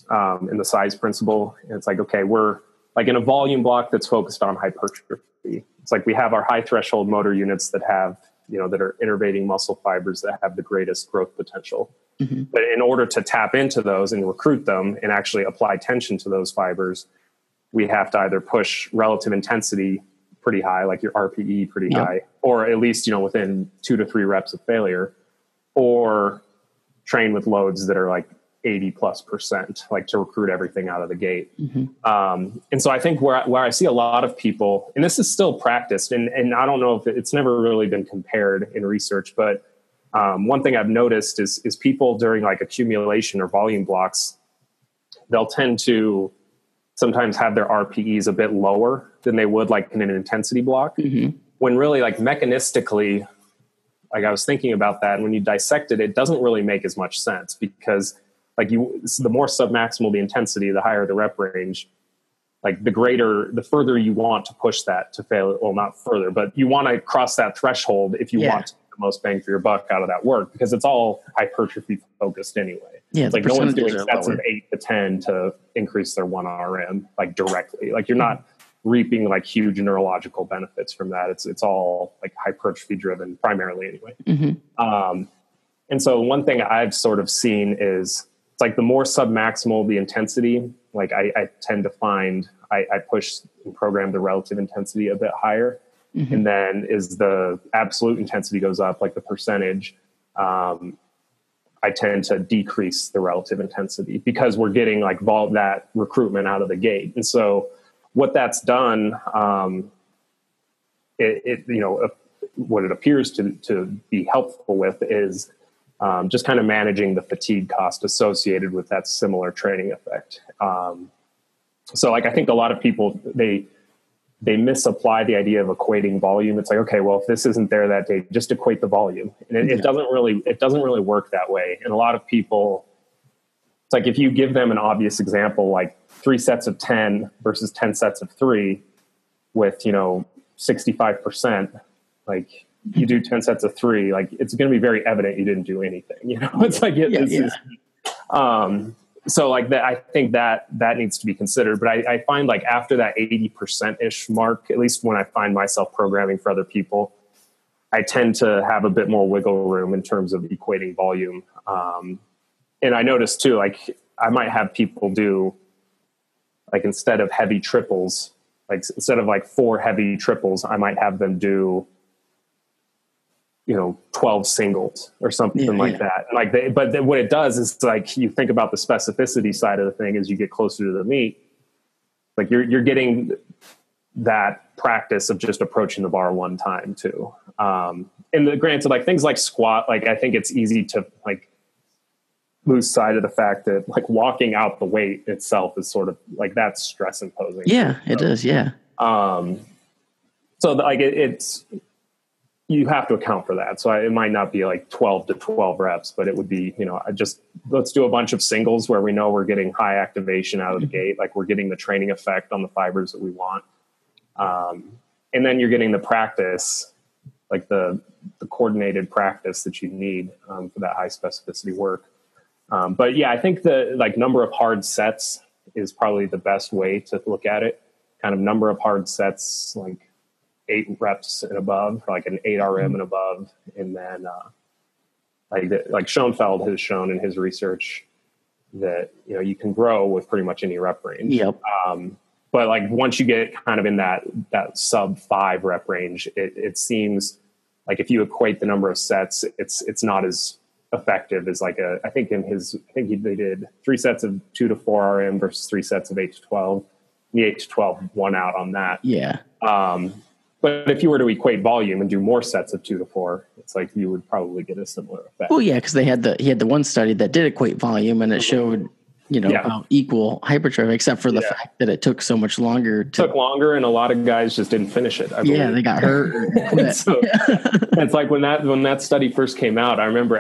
S2: and the size principle. And it's like, okay, we're like in a volume block that's focused on hypertrophy. It's like we have our high threshold motor units that have, that are innervating muscle fibers that have the greatest growth potential. But in order to tap into those and recruit them and actually apply tension to those fibers, we have to either push relative intensity pretty high, like your RPE pretty high, or at least, within 2 to 3 reps of failure, or train with loads that are like 80+%, like to recruit everything out of the gate. And so I think where I see a lot of people, and this is still practiced, and I don't know if it's never really been compared in research, but one thing I've noticed is people during like accumulation or volume blocks, they'll tend to sometimes have their RPEs a bit lower than they would like in an intensity block, when really like mechanistically, like I was thinking about that, and when you dissect it, it doesn't really make as much sense, because like the more submaximal the intensity, the higher the rep range, like the further you want to push that to fail. Well, not further, but you want to cross that threshold if you want to get the most bang for your buck out of that work, because it's all hypertrophy focused anyway. Yeah, it's like no one's doing sets of 8 to 10 to increase their 1 RM like directly. Like you're not reaping like huge neurological benefits from that. It's all like hypertrophy driven primarily anyway. And so one thing I've sort of seen is it's like the more submaximal the intensity, like I tend to find I push and program the relative intensity a bit higher. And then as the absolute intensity goes up, like the percentage, I tend to decrease the relative intensity, because we're getting like that recruitment out of the gate. And so what that's done, what it appears to be helpful with is just kind of managing the fatigue cost associated with that similar training effect. So like, I think a lot of people, they misapply the idea of equating volume. It's like, okay, well, if this isn't there that day, just equate the volume. And it doesn't really work that way. And a lot of people, it's like, if you give them an obvious example, like 3 sets of 10 versus 10 sets of 3 with, 65%, like you do 10 sets of 3, like it's going to be very evident you didn't do anything, it's like, so like that, I think that needs to be considered. But I find like after that 80%-ish mark, at least when I find myself programming for other people, I tend to have a bit more wiggle room in terms of equating volume. And I noticed too, like I might have people do like, instead of heavy triples, like instead of like 4 heavy triples, I might have them do 12 singles or something like that. Like but then what it does is like, you think about the specificity side of the thing as you get closer to the meet, like you're getting that practice of just approaching the bar one time too. And granted, like things like squat, like I think it's easy to like lose sight of the fact that like walking out the weight itself is sort of like that's stress imposing.
S1: Yeah, it is. Yeah.
S2: So like it's, you have to account for that. So it might not be like 12 to 12 reps, but it would be, let's do a bunch of singles where we know we're getting high activation out of the gate. Like we're getting the training effect on the fibers that we want. And then you're getting the practice, like the coordinated practice that you need for that high specificity work. But yeah, I think the like number of hard sets is probably the best way to look at it. Kind of number of hard sets, like 8 reps and above, or like an 8 RM and above. And then like Schoenfeld has shown in his research that, you can grow with pretty much any rep range.
S1: Yep.
S2: But like once you get kind of in that sub 5 rep range, it seems like if you equate the number of sets, it's not as effective as like I think they did 3 sets of 2 to 4 RM versus 3 sets of 8 to 12. The 8 to 12 won out on that.
S1: Yeah.
S2: But if you were to equate volume and do more sets of 2 to 4, it's like you would probably get a similar effect.
S1: Well, yeah, because he had the one study that did equate volume, and it showed about equal hypertrophy, except for the fact that it took so much longer. It
S2: took longer, and a lot of guys just didn't finish it. I believe.
S1: Yeah, they got hurt.
S2: So it's like when that study first came out, I remember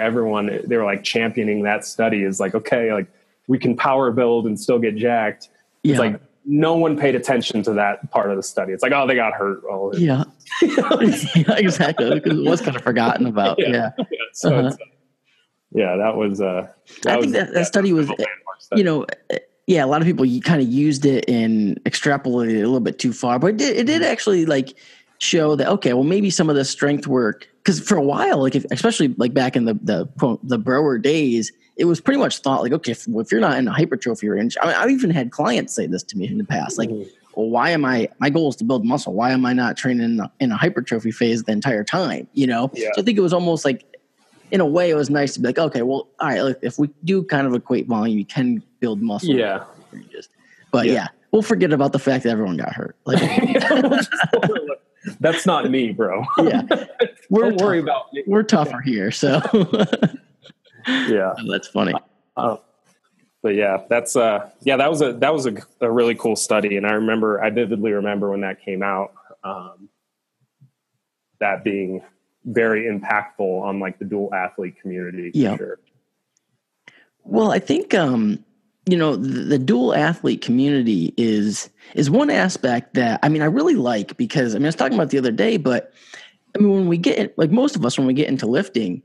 S2: they were like championing that study is like, okay, like we can power build and still get jacked. It's like no one paid attention to that part of the study. It's like, oh, they got hurt. Oh,
S1: yeah. Yeah, exactly. Because it was kind of forgotten about. Yeah.
S2: So that was.
S1: I think that study was, a lot of people kind of used it and extrapolated it a little bit too far, but it did actually like show that, okay, well, maybe some of the strength work, because for a while, like especially like back in the Brower days, it was pretty much thought like, okay, if you're not in a hypertrophy range, I mean, I've even had clients say this to me in the past, like, well, my goal is to build muscle. Why am I not training in a hypertrophy phase the entire time? So I think it was almost like, in a way, it was nice to be like, okay, well, all right, like, if we do kind of equate volume, you can build muscle.
S2: Yeah.
S1: But we'll forget about the fact that everyone got hurt. Like,
S2: that's not me, bro.
S1: Yeah.
S2: Don't worry about me.
S1: We're tougher here. So
S2: yeah,
S1: that's funny.
S2: But yeah, that was a really cool study. And I vividly remember when that came out, that being very impactful on like the dual athlete community. For sure.
S1: Well, I think, the dual athlete community is one aspect that, I really like, because I was talking about it the other day, but when we get, like most of us, when we get into lifting,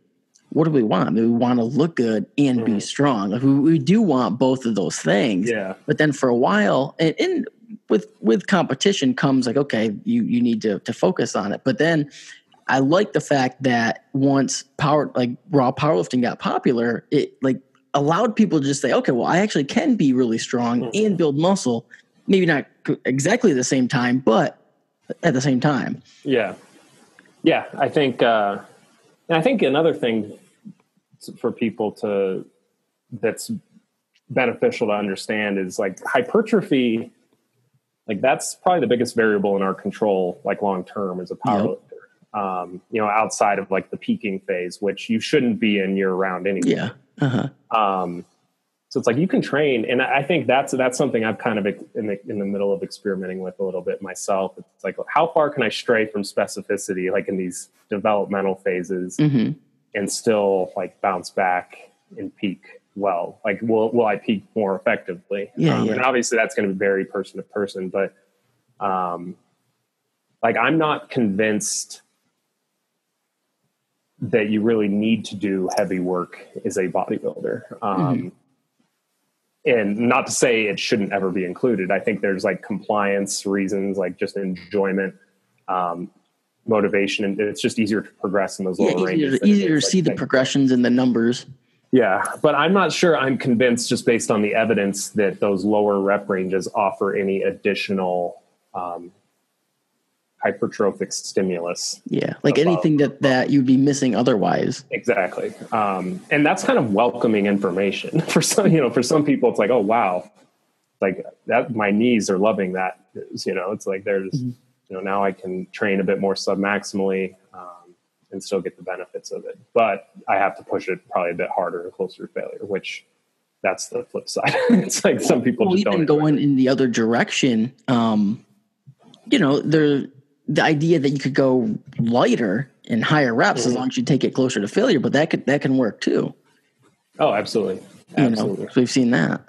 S1: what do we want? We want to look good and be strong. Like we do want both of those things.
S2: Yeah.
S1: But then for a while, and with competition comes like, okay, you need to focus on it. But then I like the fact that once raw powerlifting got popular, it like allowed people to just say, okay, well, I actually can be really strong and build muscle. Maybe not exactly the same time, but at the same time.
S2: Yeah. Yeah. I think another thing for people that's beneficial to understand is like hypertrophy. Like that's probably the biggest variable in our control, like long-term as a powerlifter, outside of like the peaking phase, which you shouldn't be in year round anyway.
S1: Yeah. Uh-huh.
S2: So it's like you can train. And I think that's something I've kind of in the middle of experimenting with a little bit myself. It's like, how far can I stray from specificity, like in these developmental phases and still like bounce back and peak well? Like, will I peak more effectively? And obviously that's going to vary person to person, but like I'm not convinced that you really need to do heavy work as a bodybuilder. And not to say it shouldn't ever be included. I think there's like compliance reasons, like just enjoyment, motivation, and it's just easier to progress in those lower ranges.
S1: Easier to see the progressions in the numbers.
S2: Yeah, but I'm not sure I'm convinced just based on the evidence that those lower rep ranges offer any additional hypertrophic stimulus.
S1: Yeah, like anything that you'd be missing otherwise.
S2: Exactly. And that's kind of welcoming information for some, for some people it's like, oh, wow, like that, my knees are loving that. It's like there's, now I can train a bit more submaximally and still get the benefits of it. But I have to push it probably a bit harder and closer to failure, which that's the flip side. It's like some people just
S1: even
S2: don't.
S1: Going in the other direction, the idea that you could go lighter and higher reps as long as you take it closer to failure, but that can work too.
S2: Oh, absolutely.
S1: So we've seen that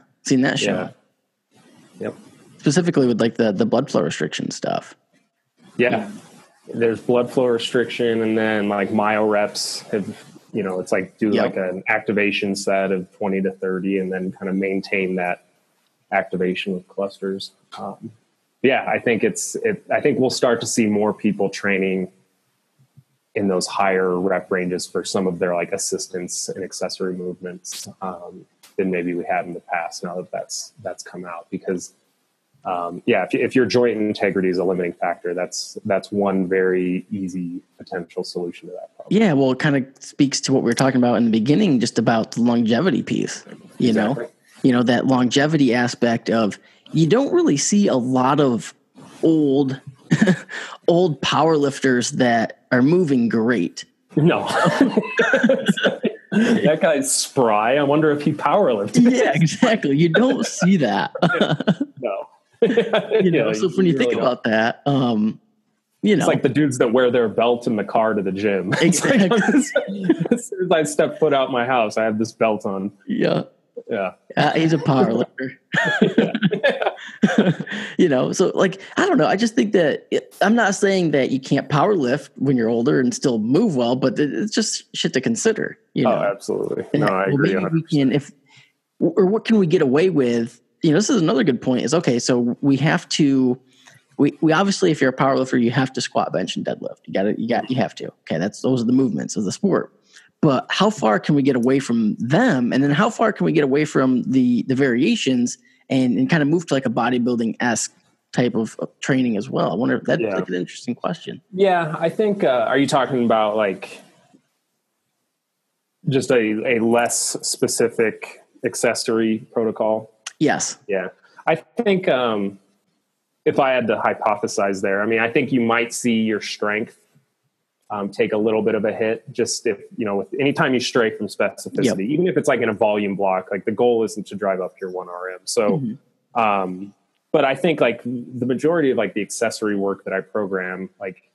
S1: show.
S2: Yeah. Yep.
S1: Specifically with like the blood flow restriction stuff.
S2: Yeah. There's blood flow restriction, and then like myo reps have, it's like do like an activation set of 20 to 30 and then kind of maintain that activation with clusters. I think I think we'll start to see more people training in those higher rep ranges for some of their like assistance and accessory movements than maybe we had in the past. Now that that's come out, because if your joint integrity is a limiting factor, that's one very easy potential solution to that problem.
S1: Yeah, well, it kind of speaks to what we were talking about in the beginning, just about the longevity piece.
S2: Exactly.
S1: That longevity aspect of. You don't really see a lot of old powerlifters that are moving great.
S2: No. That guy's spry. I wonder if he powerlifted.
S1: Yeah, exactly. You don't see that.
S2: No.
S1: So when you think about that,
S2: it's like the dudes that wear their belt in the car to the gym.
S1: Exactly.
S2: Like, as soon as I step foot out my house, I have this belt on.
S1: Yeah.
S2: Yeah.
S1: He's a powerlifter. So like, I don't know. I just think that I'm not saying that you can't powerlift when you're older and still move well, but it's just shit to consider.
S2: Oh, absolutely. No, I agree.
S1: Maybe we can, what can we get away with? This is another good point is, okay, so we have to, we obviously, if you're a powerlifter, you have to squat, bench, and deadlift. You have to. Okay. Those are the movements of the sport. But how far can we get away from them? And then how far can we get away from the variations and kind of move to like a bodybuilding-esque type of training as well? I wonder if that's
S2: Yeah.
S1: like an interesting question.
S2: Yeah, I think, are you talking about like just a less specific accessory protocol?
S1: Yes.
S2: Yeah. I think if I had to hypothesize there, I mean, I think you might see your strength take a little bit of a hit, just if, with anytime you stray from specificity, even if it's like in a volume block, like the goal isn't to drive up your 1RM. So, but I think like the majority of like the accessory work that I program, like,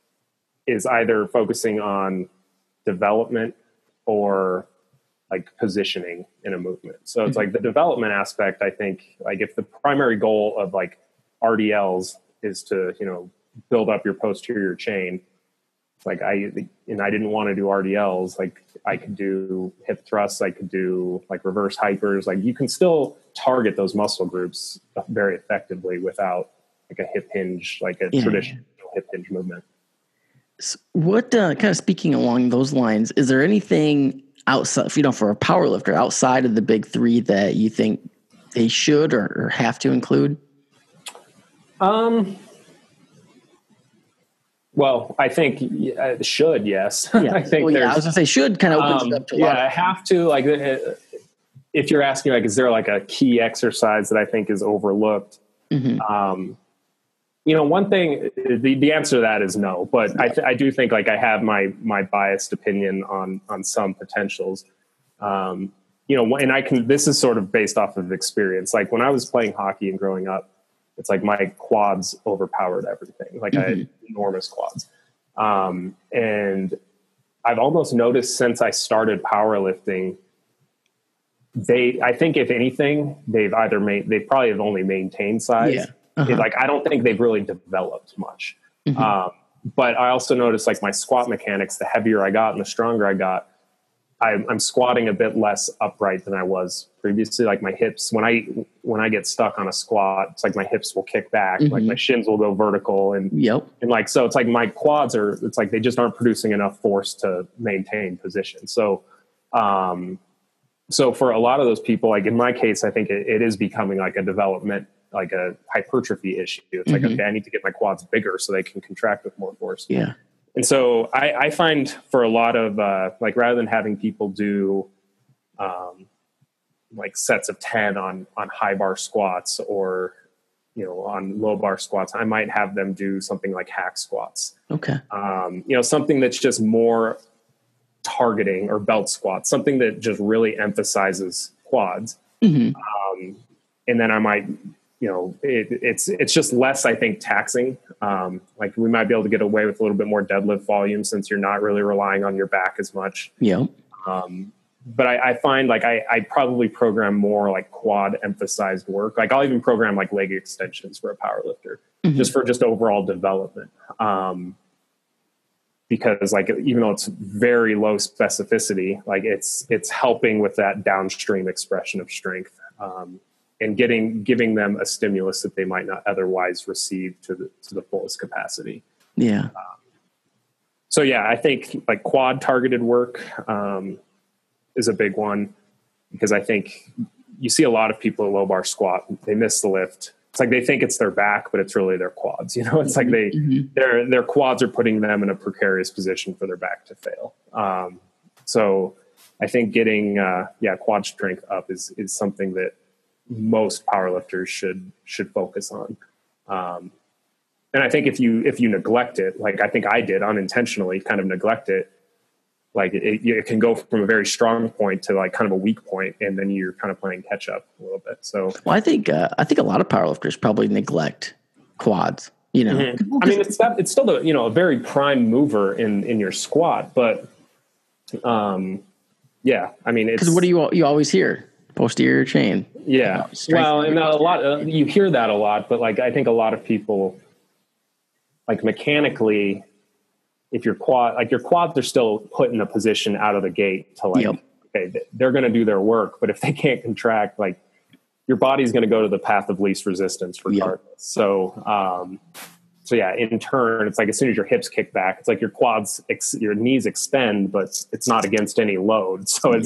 S2: is either focusing on development or like positioning in a movement. So it's like the development aspect, I think, like if the primary goal of like RDLs is to, build up your posterior chain, like I didn't want to do RDLs. Like I could do hip thrusts. I could do like reverse hypers. Like you can still target those muscle groups very effectively without like a hip hinge, like a traditional hip hinge movement.
S1: So what kind of speaking along those lines, is there anything outside, for a power lifter outside of the big three that you think they should or have to include?
S2: Well, I think should, yes.
S1: Yeah.
S2: I think
S1: I was gonna say should kind of opens it up to a lot.
S2: I have to, like, if you're asking, like, is there like a key exercise that I think is overlooked? One thing, the answer to that is no, but I do think like I have my biased opinion on some potentials. And this is sort of based off of experience. Like when I was playing hockey and growing up, it's like my quads overpowered everything. Like I had enormous quads. And I've almost noticed since I started powerlifting, I think if anything, they probably have only maintained size. Yeah. Like, I don't think they've really developed much. But I also noticed like my squat mechanics, the heavier I got and the stronger I got, I'm squatting a bit less upright than I was previously. Like my hips, when I get stuck on a squat, it's like my hips will kick back, like my shins will go vertical, and like, so it's like my quads it's like they just aren't producing enough force to maintain position. So, so for a lot of those people, like in my case, I think it is becoming like a development, like a hypertrophy issue. It's like, okay, I need to get my quads bigger so they can contract with more force.
S1: Yeah.
S2: And so I find for a lot of, like, rather than having people do, like sets of 10 on high bar squats or, on low bar squats, I might have them do something like hack squats. Okay. Something that's just more targeting, or belt squats, something that just really emphasizes quads. And then I might, it's just less, I think, taxing. Like we might be able to get away with a little bit more deadlift volume since you're not really relying on your back as much. Yeah. But I find like I probably program more like quad emphasized work. Like I'll even program like leg extensions for a power lifter, just for overall development. Because like, even though it's very low specificity, like it's helping with that downstream expression of strength. And giving them a stimulus that they might not otherwise receive to the fullest capacity. Yeah. So yeah, I think like quad targeted work is a big one, because I think you see a lot of people at low bar squat, they miss the lift. It's like they think it's their back, but it's really their quads. It's like their quads are putting them in a precarious position for their back to fail. So I think getting quad strength up is something that most powerlifters should focus on. And I think if you neglect it, like I think I did unintentionally kind of neglect it, like it can go from a very strong point to like kind of a weak point, and then you're kind of playing catch up a little bit. So, well,
S1: I think a lot of powerlifters probably neglect quads. I
S2: mean, it's still a very prime mover in your squat, but yeah, I mean, it's,
S1: because what do you always hear? Posterior chain.
S2: Yeah. Well, and a lot you hear that a lot, but like I think a lot of people, like mechanically, if your quads are still put in a position out of the gate to like, okay, they're going to do their work, but if they can't contract, like your body's going to go to the path of least resistance regardless. So, so yeah, in turn, it's like as soon as your hips kick back, it's like your quads, your knees extend, but it's not against any load. So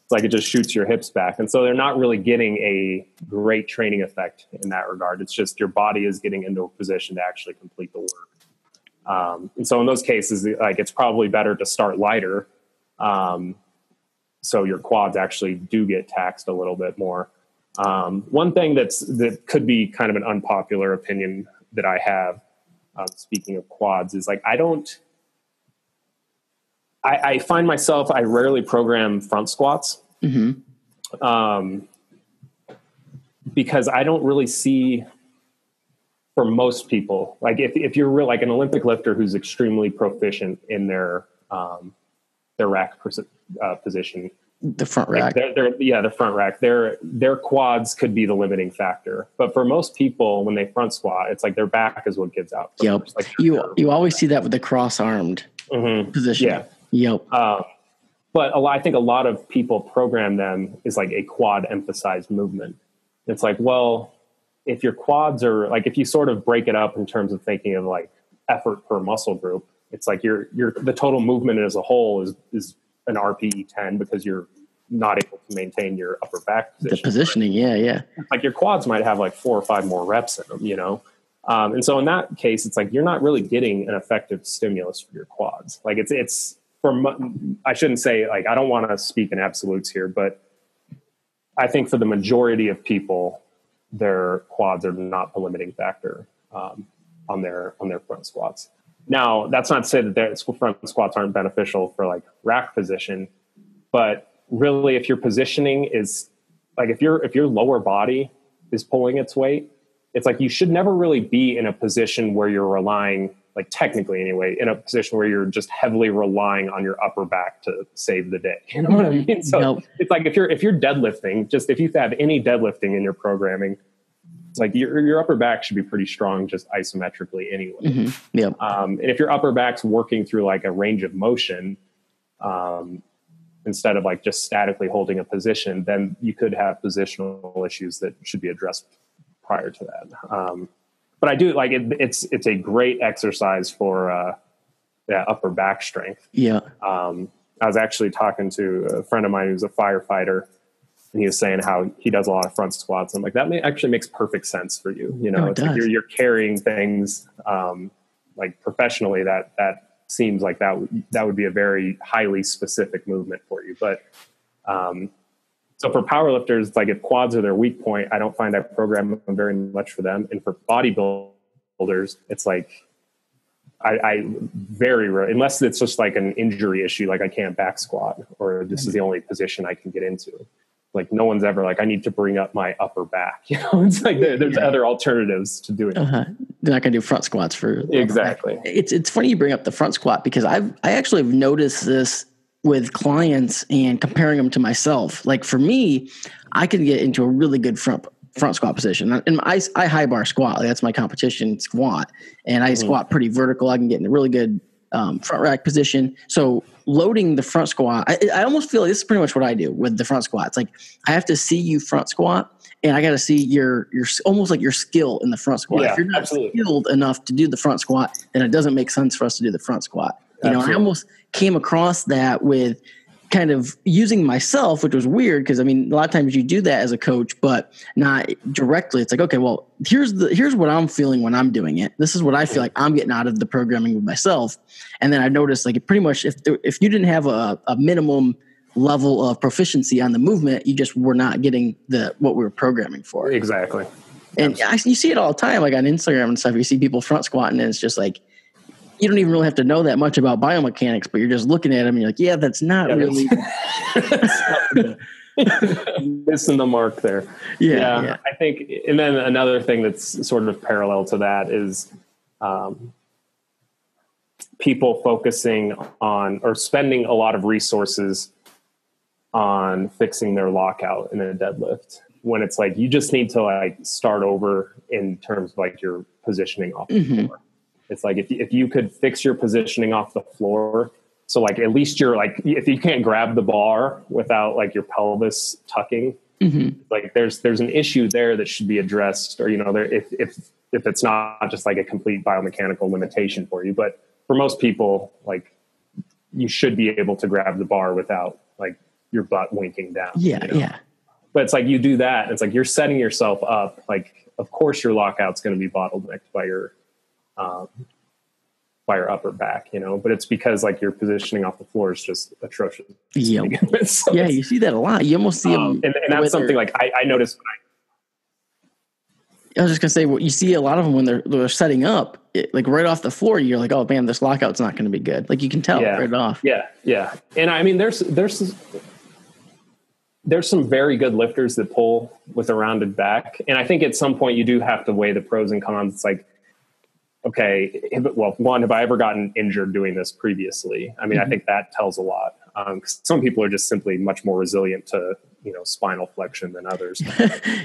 S2: It's like it just shoots your hips back. And so they're not really getting a great training effect in that regard. It's just your body is getting into a position to actually complete the work. And so in those cases, like it's probably better to start lighter. So your quads actually do get taxed a little bit more. One thing that could be kind of an unpopular opinion that I have, speaking of quads, is like, I find myself, I rarely program front squats. Because I don't really see, for most people, like if you're like an Olympic lifter who's extremely proficient in their rack position,
S1: the front rack,
S2: the front rack, their quads could be the limiting factor. But for most people, when they front squat, it's like their back is what gives out.
S1: Yep.
S2: Like
S1: you always see that with the cross-armed position.
S2: Yeah.
S1: Yep.
S2: But I think a lot of people program them is like a quad emphasized movement. It's like, well, if your quads are like, if you sort of break it up in terms of thinking of like effort per muscle group, it's like the total movement as a whole is an RPE 10 because you're not able to maintain your upper back position.
S1: The positioning. Right? Yeah.
S2: Like your quads might have like 4 or 5 more reps in them, you know? And so in that case, it's like, you're not really getting an effective stimulus for your quads. Like it's I shouldn't say, like, I don't want to speak in absolutes here, but I think for the majority of people, their quads are not the limiting factor on their front squats. Now, that's not to say that their front squats aren't beneficial for like rack position, but really, if your positioning is like, if your lower body is pulling its weight, it's like you should never really be in a position where you're relying, like technically anyway, in a position where you're just heavily relying on your upper back to save the day. You know what I mean? So It's like if you're deadlifting, just if you have any deadlifting in your programming, it's like your upper back should be pretty strong just isometrically anyway. And if your upper back's working through like a range of motion, instead of like just statically holding a position, then you could have positional issues that should be addressed prior to that. But I do like it's a great exercise for upper back strength. Yeah. I was actually talking to a friend of mine who's a firefighter, and he was saying how he does a lot of front squats. I'm like, that actually makes perfect sense for you. You know, it's like you're carrying things like professionally. That seems like that would be a very highly specific movement for you. But so for powerlifters, like if quads are their weak point, I don't find I program them very much for them. And for bodybuilders, it's like I very rare, unless it's just like an injury issue, like I can't back squat or this is the only position I can get into. Like no one's ever like, I need to bring up my upper back. You know, it's like there's other alternatives to doing it.
S1: They're not going to do front squats for
S2: exactly.
S1: It's funny you bring up the front squat because I actually have noticed this with clients and comparing them to myself. Like for me, I can get into a really good front squat position. And I high bar squat. That's my competition squat. And I squat pretty vertical. I can get in a really good front rack position. So loading the front squat, I almost feel like this is pretty much what I do with the front squat. It's like I have to see you front squat and I got to see your almost like your skill in the front squat.
S2: Yeah,
S1: if you're not skilled enough to do the front squat, then it doesn't make sense for us to do the front squat. You know, I almost came across that with kind of using myself, which was weird because I mean, a lot of times you do that as a coach, but not directly. It's like, okay, well, here's what I'm feeling when I'm doing it. This is what I feel like I'm getting out of the programming with myself. And then I noticed like pretty much if you didn't have a minimum level of proficiency on the movement, you just were not getting what we were programming for.
S2: Exactly.
S1: And you see it all the time, like on Instagram and stuff. You see people front squatting and it's just like, you don't even really have to know that much about biomechanics, but you're just looking at them and you're like, yeah, that's not really
S2: missing the mark there. Yeah. I think, and then another thing that's sort of parallel to that is people focusing on or spending a lot of resources on fixing their lockout in a deadlift when it's like, you just need to like start over in terms of like your positioning off the floor. It's like if you could fix your positioning off the floor, so like at least you're like, if you can't grab the bar without like your pelvis tucking, like there's an issue there that should be addressed, or you know, if it's not just like a complete biomechanical limitation for you, but for most people, like you should be able to grab the bar without like your butt winking down.
S1: Yeah.
S2: You know?
S1: Yeah.
S2: But it's like you do that, and it's like you're setting yourself up. Like, of course, your lockout's going to be bottlenecked by your upper back, you know. But it's because like your positioning off the floor is just atrocious.
S1: Yeah.
S2: So
S1: yeah, you see that a lot. You almost see them,
S2: and that's something like I noticed.
S1: I was just gonna say, well, you see a lot of them when they're setting up, like right off the floor. You're like, oh man, this lockout's not going to be good. Like you can tell right off.
S2: Yeah. And I mean, there's some very good lifters that pull with a rounded back. And I think at some point you do have to weigh the pros and cons. It's like, okay, well, one, have I ever gotten injured doing this previously? I mean, I think that tells a lot. 'Cause some people are just simply much more resilient to, you know, spinal flexion than others.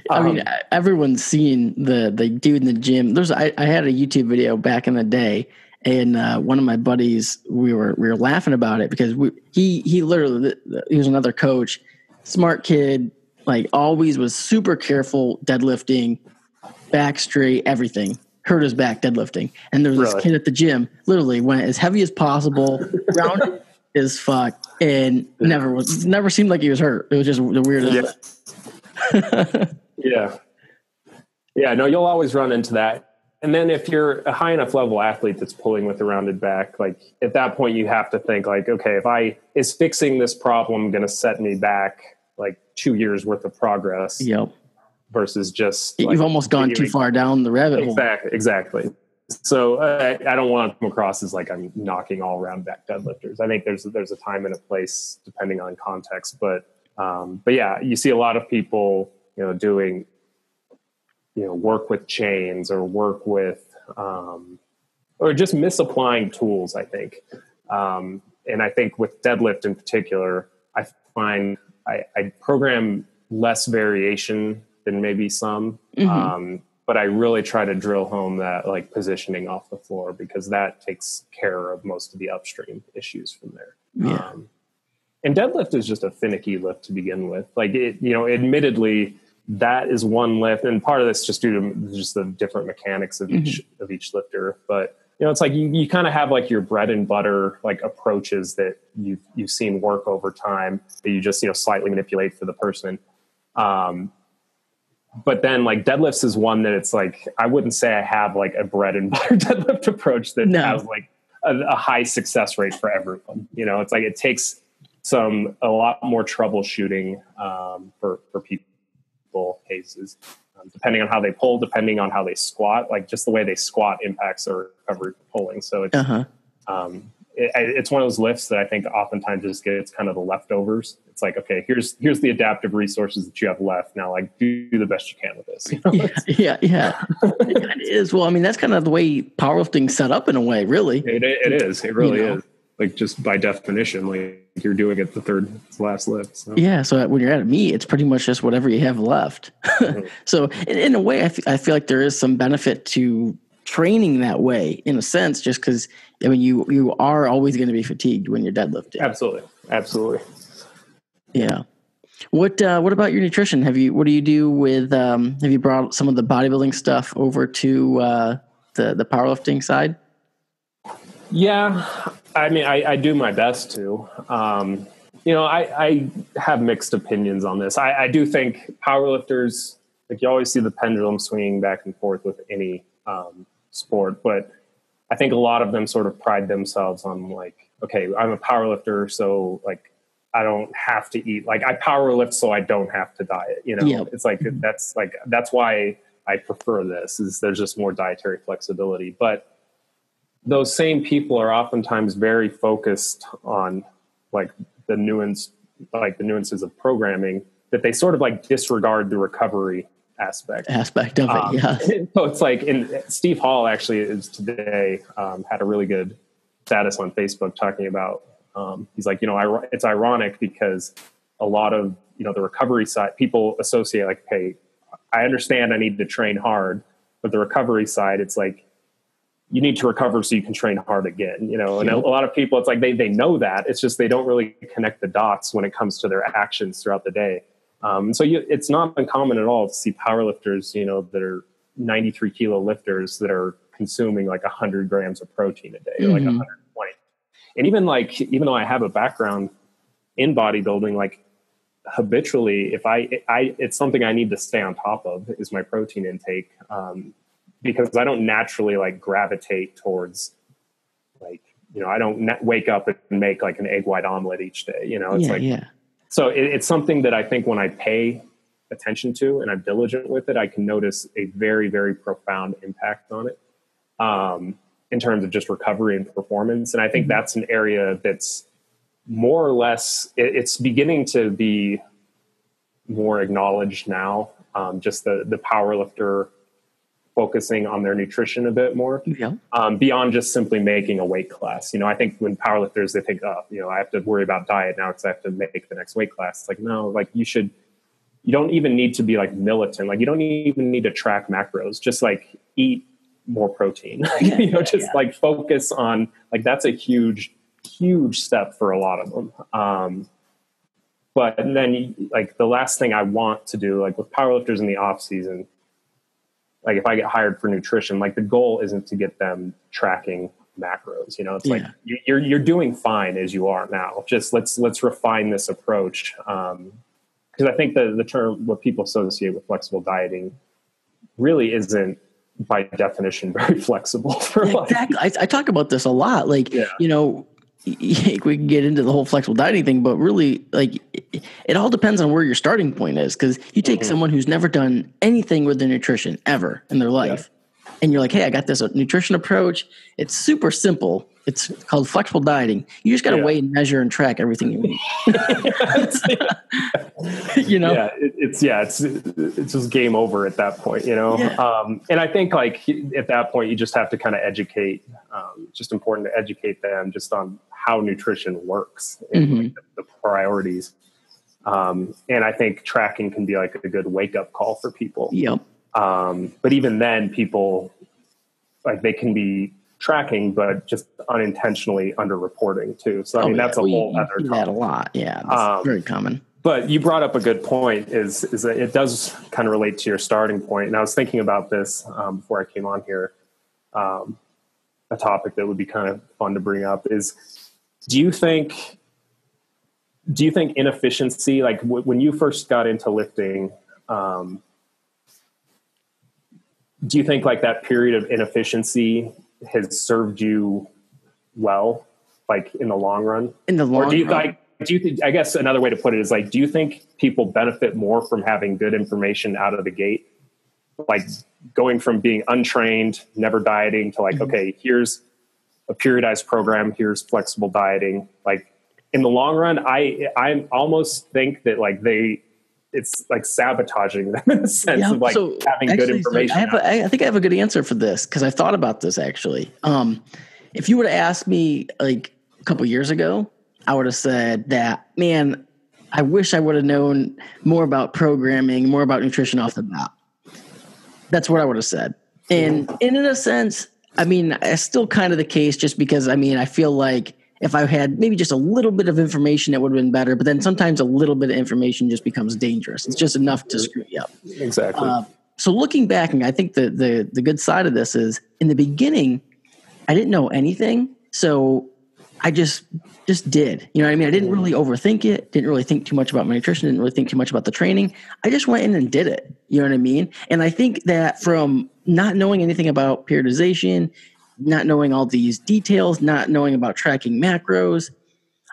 S1: I mean, everyone's seen the dude in the gym. I had a YouTube video back in the day, and one of my buddies, we were laughing about it because he literally, he was another coach, smart kid, like always was super careful deadlifting, back straight, everything. Hurt his back deadlifting. And there was this kid at the gym, literally went as heavy as possible, rounded as fuck, and never seemed like he was hurt. It was just the weirdest.
S2: Yeah, no, you'll always run into that. And then if you're a high enough level athlete that's pulling with a rounded back, like at that point you have to think like, okay, is fixing this problem going to set me back like 2 years worth of progress?
S1: Yep.
S2: Versus just
S1: you've almost gone too far down the rabbit hole.
S2: Exactly. So I don't want to come across as like I'm knocking all around back deadlifters. I think there's a time and a place depending on context, but yeah, you see a lot of people, you know, doing, you know, work with chains or work with, or just misapplying tools, I think. And I think with deadlift in particular, I find I program less variation than maybe some, but I really try to drill home that like positioning off the floor because that takes care of most of the upstream issues from there.
S1: Yeah.
S2: And deadlift is just a finicky lift to begin with. Like it, you know, admittedly that is one lift, and part of this just due to just the different mechanics of each lifter. But you know, it's like you kind of have like your bread and butter like approaches that you've seen work over time that you just, you know, slightly manipulate for the person. But then like deadlifts is one that it's like, I wouldn't say I have like a bread and butter deadlift approach that has like a high success rate for everyone. You know, it's like, it takes a lot more troubleshooting, for people cases, depending on how they pull, depending on how they squat, like just the way they squat impacts their recovery for pulling. So it's, it's one of those lifts that I think oftentimes just gets kind of the leftovers. It's like, okay, here's the adaptive resources that you have left. Now, like, do the best you can with this. You know?
S1: Yeah. It is. Well, I mean, that's kind of the way powerlifting's set up in a way, really.
S2: It is. It really is. Like, just by definition, like you're doing it the last lift. So.
S1: Yeah. So when you're at a meet, it's pretty much just whatever you have left. So in a way, I feel like there is some benefit to training that way in a sense, just because, I mean, you are always going to be fatigued when you're deadlifting.
S2: Absolutely.
S1: Yeah. What about your nutrition? What do you do with, have you brought some of the bodybuilding stuff over to, the powerlifting side?
S2: Yeah. I mean, I do my best to, you know, I have mixed opinions on this. I do think powerlifters, like you always see the pendulum swinging back and forth with any, sport, but I think a lot of them sort of pride themselves on like, okay, I'm a powerlifter, so like I don't have to eat. Like I powerlift so I don't have to diet. You know, It's like that's why I prefer this. Is there's just more dietary flexibility. But those same people are oftentimes very focused on like the nuances of programming that they sort of like disregard the recovery aspect of it. Yeah. So it's like, Steve Hall actually is today, had a really good status on Facebook talking about, he's like, you know, it's ironic because a lot of, you know, the recovery side, people associate like, hey, I understand I need to train hard, but the recovery side, it's like, you need to recover so you can train hard again, you know, and a lot of people, it's like, they know that, it's just, they don't really connect the dots when it comes to their actions throughout the day. So it's not uncommon at all to see powerlifters, you know, that are 93 kilo lifters that are consuming like 100 grams of protein a day, or like 120. And even though I have a background in bodybuilding, like habitually, if I it's something I need to stay on top of is my protein intake, because I don't naturally like gravitate towards like, I don't wake up and make like an egg white omelet each day. It's so it's something that I think when I pay attention to and I'm diligent with it, I can notice a very, very profound impact on it, in terms of just recovery and performance. And I think that's an area that's more or less, it's beginning to be more acknowledged now. Just the powerlifter focusing on their nutrition a bit more, beyond just simply making a weight class. I think when powerlifters, they think, I have to worry about diet now because I have to make the next weight class. It's like, no, like you don't even need to be like militant. Like you don't even need to track macros, just like eat more protein, like focus on like, that's a huge step for a lot of them. But then like the last thing I want to do, like with powerlifters in the off season, like if I get hired for nutrition, like the goal isn't to get them tracking macros. It's like you're doing fine as you are now. Just let's refine this approach. Because I think the term, what people associate with flexible dieting, really isn't by definition very flexible for life.
S1: Exactly. I talk about this a lot. Like, we can get into the whole flexible dieting thing, but really, like, it all depends on where your starting point is. Because you take someone who's never done anything with their nutrition ever in their life, and you're like, hey, I got this nutrition approach. It's super simple. It's called flexible dieting. You just got to weigh and measure and track everything you eat.
S2: It's just game over at that point, and I think like at that point you just have to kind of educate. It's just important to educate them just on how nutrition works and like, the priorities. And I think tracking can be like a good wake up call for people.
S1: Yep.
S2: But even then, people like they can be tracking, but just unintentionally underreporting too. So I mean, that's a whole other topic.
S1: That a lot. Yeah, that's very common.
S2: But you brought up a good point. Is that it does kind of relate to your starting point. And I was thinking about this before I came on here. A topic that would be kind of fun to bring up is: do you think inefficiency, like when you first got into lifting, do you think like that period of inefficiency has served you well, like in the long run?
S1: In the long run?
S2: Do you think, I guess another way to put it is like, do you think people benefit more from having good information out of the gate? Like going from being untrained, never dieting to like, okay, here's a periodized program, here's flexible dieting. Like in the long run, I almost think that like it's like sabotaging them in a sense of like having good information.
S1: I think I have a good answer for this because I've thought about this actually. If you would have asked me like a couple years ago, I would have said that, man, I wish I would have known more about programming, more about nutrition off the bat. That's what I would have said. And in a sense, I mean, it's still kind of the case just because, I mean, I feel like if I had maybe just a little bit of information, it would have been better. But then sometimes a little bit of information just becomes dangerous. It's just enough to screw you up.
S2: Exactly.
S1: So looking back, and I think the good side of this is in the beginning, I didn't know anything. So I just did, you know what I mean? I didn't really overthink it. Didn't really think too much about my nutrition. Didn't really think too much about the training. I just went in and did it. You know what I mean? And I think that from not knowing anything about periodization, not knowing all these details, not knowing about tracking macros,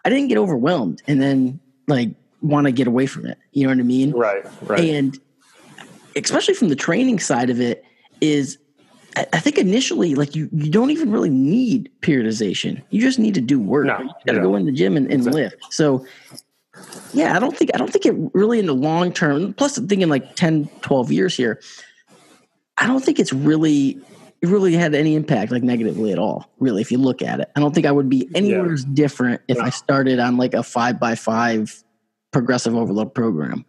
S1: I didn't get overwhelmed and then like want to get away from it. You know what I mean?
S2: Right.
S1: And especially from the training side of it is, I think initially, like you don't even really need periodization. You just need to do work.
S2: No,
S1: you got to go in the gym and lift. So yeah, I don't think it really in the long term, plus I'm thinking like 10, 12 years here, I don't think it really had any impact like negatively at all. Really, if you look at it, I don't think I would be anywhere different if I started on like a 5x5 progressive overload program.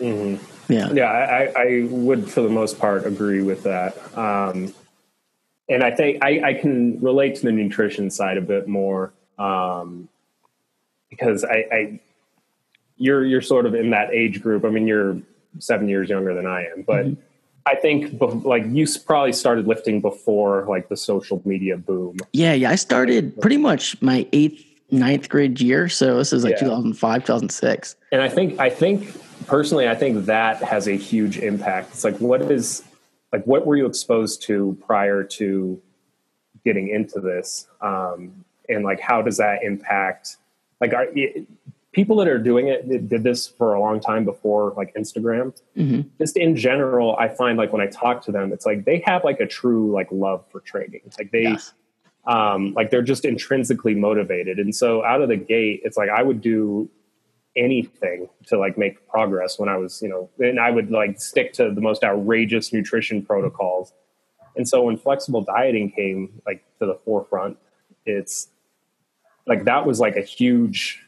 S2: Mm-hmm.
S1: Yeah,
S2: I would for the most part agree with that. And I think I can relate to the nutrition side a bit more because you're sort of in that age group. I mean, you're 7 years younger than I am, but I think like you probably started lifting before like the social media boom.
S1: Yeah. I started pretty much my 8th ninth grade year. So this is like
S2: Yeah.
S1: 2005, 2006.
S2: And I think personally, I think that has a huge impact. It's like, what were you exposed to prior to getting into this? And like, how does that impact, like, people that are doing it did this for a long time before like Instagram.
S1: Mm-hmm.
S2: Just in general, I find like when I talk to them, it's like they have like a true like love for training. Like they,
S1: Yes.
S2: like they're just intrinsically motivated. And so out of the gate, it's like I would do anything to like make progress when I was, and I would like stick to the most outrageous nutrition protocols. And so when flexible dieting came like to the forefront, it's like, that was like a huge,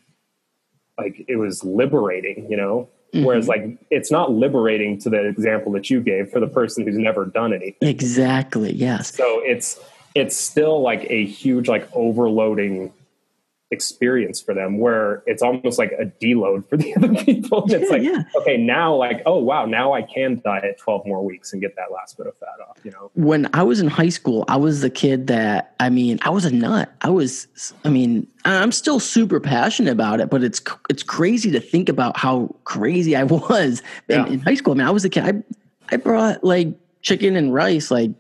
S2: like, it was liberating,
S1: Mm-hmm.
S2: Whereas like, it's not liberating to the example that you gave for the person who's never done anything.
S1: Exactly. Yes.
S2: So it's still like a huge, like overloading experience for them, where it's almost like a deload for the other people. It's like, okay, now like, oh wow, now I can diet 12 more weeks and get that last bit of fat off,
S1: When I was in high school, I was the kid that, I was a nut. I'm still super passionate about it, but it's crazy to think about how crazy I was in high school. I was the kid. I brought like chicken and rice, like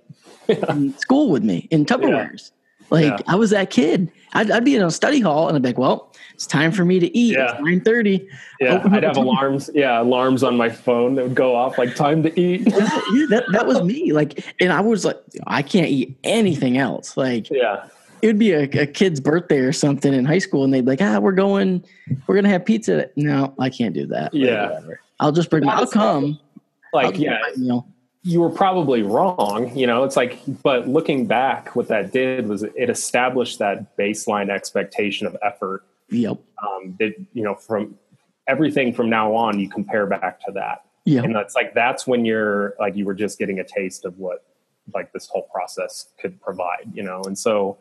S1: in school with me in Tupperwares. I was that kid. I'd be in a study hall and I'd be like, well, it's time for me to eat.
S2: Yeah.
S1: It's 9:30.
S2: Yeah. I'd have alarms on my phone that would go off like time to eat.
S1: That was me. Like, and I was like, I can't eat anything else. Like, it would be a kid's birthday or something in high school and they'd be like, we're going to have pizza. No, I can't do that.
S2: Yeah.
S1: I'll just bring, I'll come.
S2: Like, you were probably wrong, it's like, but looking back, what that did was it established that baseline expectation of effort.
S1: Yep.
S2: That, from everything from now on, you compare back to that.
S1: Yeah.
S2: And that's when you're like, you were just getting a taste of what like this whole process could provide, and so,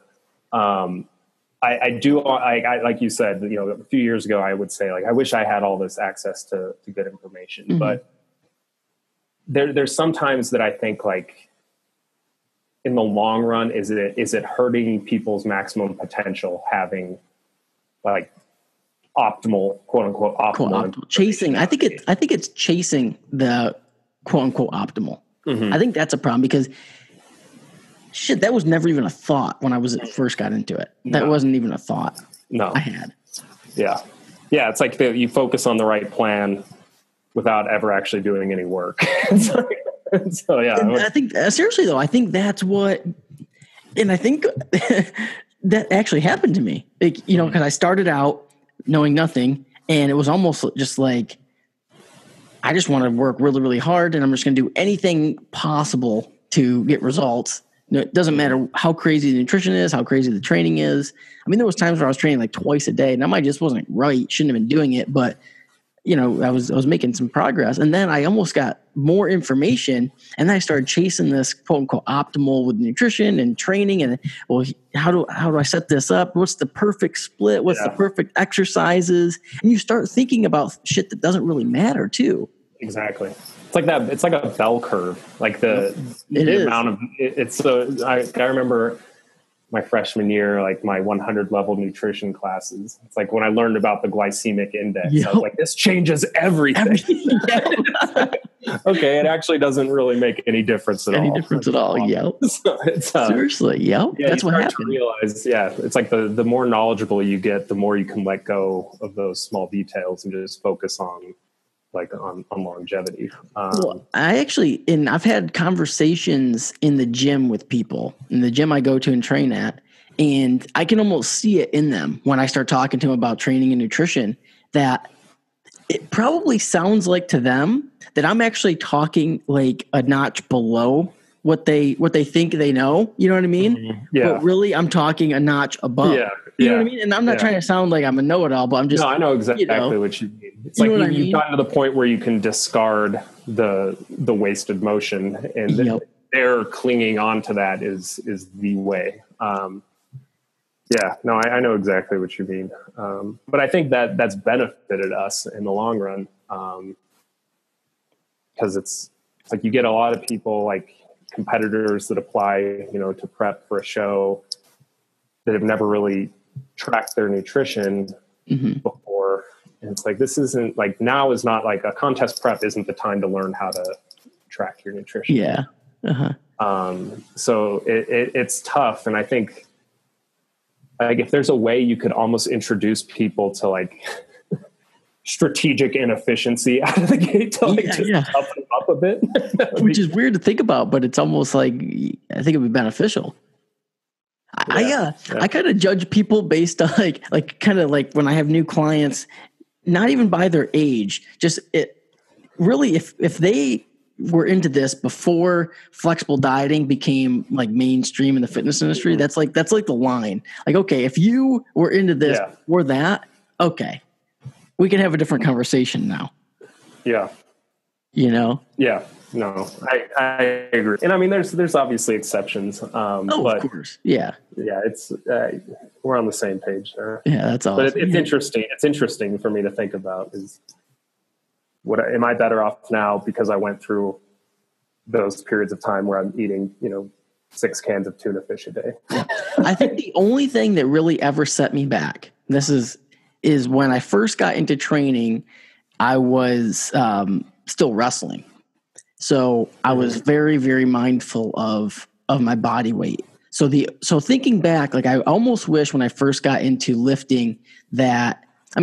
S2: I do, like you said, a few years ago, I would say like, I wish I had all this access to good information,
S1: mm-hmm.
S2: but there's sometimes that I think like in the long run, is it hurting people's maximum potential having like optimal, quote unquote, optimal
S1: chasing? I think it's chasing the quote unquote optimal.
S2: Mm-hmm.
S1: I think that's a problem because shit, that was never even a thought when I first got into it. That wasn't even a thought I had.
S2: Yeah. Yeah. It's like you focus on the right plan without ever actually doing any work. So yeah.
S1: I think seriously though, I think that's what, and I think that actually happened to me. Like, because I started out knowing nothing and it was almost just like, I just want to work really, really hard and I'm just going to do anything possible to get results. It doesn't matter how crazy the nutrition is, how crazy the training is. There was times where I was training like twice a day and I just wasn't right. Shouldn't have been doing it, but I was making some progress and then I almost got more information and then I started chasing this quote unquote optimal with nutrition and training. And well, how do I set this up? What's the perfect split? What's the perfect exercises? And you start thinking about shit that doesn't really matter too.
S2: Exactly. It's like that. It's like a bell curve. Like the amount of it's so I remember my freshman year, like my 100 level nutrition classes. It's like when I learned about the glycemic index, I was like, this changes everything. Okay. It actually doesn't really make any difference at all.
S1: Yep.
S2: So
S1: seriously. Yep. That's what happened.
S2: Realize, it's like the more knowledgeable you get, the more you can let go of those small details and just focus on longevity.
S1: Well, I've had conversations in the gym with people in the gym I go to and train at, and I can almost see it in them when I start talking to them about training and nutrition, that it probably sounds like to them that I'm actually talking like a notch below what they think they know. You know what I mean?
S2: Mm-hmm. Yeah.
S1: But really I'm talking a notch above.
S2: Yeah.
S1: You know what I mean? And I'm not trying to sound like I'm a know-it-all, but I'm just...
S2: No, I know exactly what you mean. It's like you've gotten to the point where you can discard the wasted motion and they're clinging on to that is the way. I know exactly what you mean. But I think that's benefited us in the long run. Because it's like you get a lot of people like competitors that apply, to prep for a show that have never really track their nutrition before. And it's like, this isn't like, now is not like a contest prep isn't the time to learn how to track your nutrition.
S1: Yeah.
S2: So it's tough. And I think like if there's a way you could almost introduce people to like strategic inefficiency out of the gate to like toughen them up a bit.
S1: Which is weird to think about, but it's almost like, I think it'd be beneficial. I kind of judge people based on like kind of like when I have new clients, not even by their age, just it really, if they were into this before flexible dieting became like mainstream in the fitness industry, that's like the line. Like, okay, if you were into this or that, okay, we can have a different conversation now.
S2: Yeah.
S1: You know?
S2: Yeah. No, I agree. And I mean, there's obviously exceptions. But
S1: of course. Yeah.
S2: Yeah. It's, we're on the same page there.
S1: Yeah. That's awesome.
S2: But it's interesting. It's interesting for me to think about is am I better off now because I went through those periods of time where I'm eating, 6 cans of tuna fish a day.
S1: I think the only thing that really ever set me back, this is when I first got into training, I was still wrestling. So I was very, very mindful of my body weight. So thinking back, like I almost wish when I first got into lifting that, I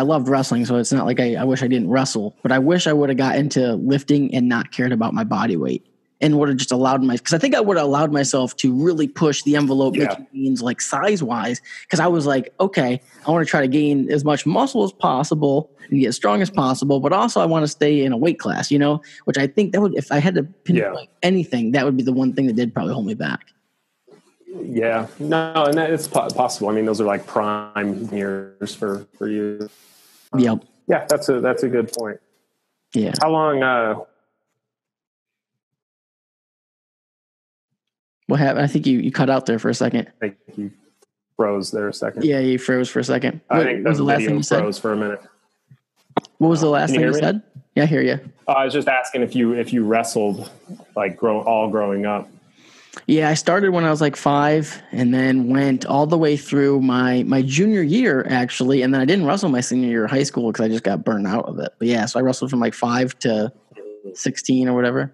S1: loved wrestling, so it's not like I wish I didn't wrestle, but I wish I would have got into lifting and not cared about my body weight and would have just because I think I would have allowed myself to really push the envelope, making gains like size wise. Cause I was like, okay, I want to try to gain as much muscle as possible and get as strong as possible, but also I want to stay in a weight class, which I think that would, if I had to pinpoint anything, that would be the one thing that did probably hold me back.
S2: Yeah, no, and that is possible. I mean, those are like prime years for you.
S1: Yep.
S2: Yeah, that's a good point.
S1: Yeah.
S2: How long?
S1: What happened? I think you cut out there for a second.
S2: I think you froze there a second.
S1: Yeah, you froze for a second.
S2: I think the last thing you froze said? For a minute.
S1: What was the last thing you said? Yeah, I hear you.
S2: I was just asking if you wrestled like growing up.
S1: Yeah, I started when I was like 5 and then went all the way through my junior year, actually. And then I didn't wrestle my senior year of high school because I just got burned out of it. But yeah, so I wrestled from like 5 to 16 or whatever.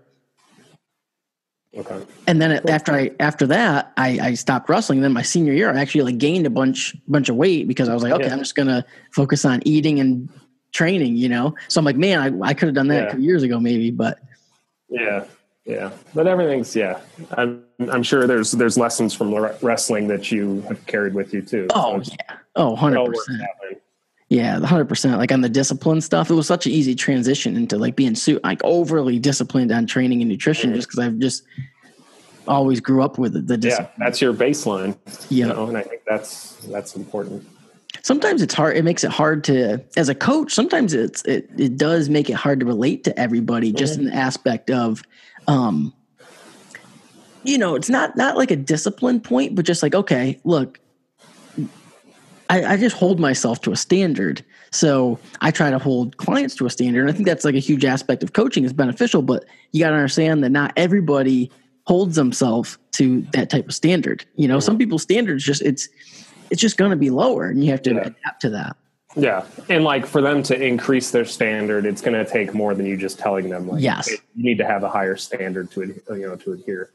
S2: Okay.
S1: And then after that, I stopped wrestling. And then my senior year, I actually like gained a bunch of weight because I was like, okay, I'm just going to focus on eating and training, So I'm like, man, I could have done that 2 years ago maybe, but.
S2: Yeah, but everything's I'm sure there's lessons from wrestling that you have carried with you too.
S1: Oh so yeah, 100%. Yeah, 100%. Like on the discipline stuff, it was such an easy transition into like being overly disciplined on training and nutrition, just because I've just always grew up with the discipline.
S2: Yeah, that's your baseline.
S1: Yeah,
S2: and I think that's important.
S1: Sometimes it's hard. It makes it hard to, as a coach. Sometimes it does make it hard to relate to everybody, just in the aspect of. It's not like a discipline point, but just like, okay, look, I just hold myself to a standard. So I try to hold clients to a standard. And I think that's like a huge aspect of coaching is beneficial, but you got to understand that not everybody holds themselves to that type of standard. Some people's standards it's just going to be lower and you have to adapt to that.
S2: Yeah. And like for them to increase their standard, it's going to take more than you just telling them like,
S1: yes,
S2: you need to have a higher standard to adhere.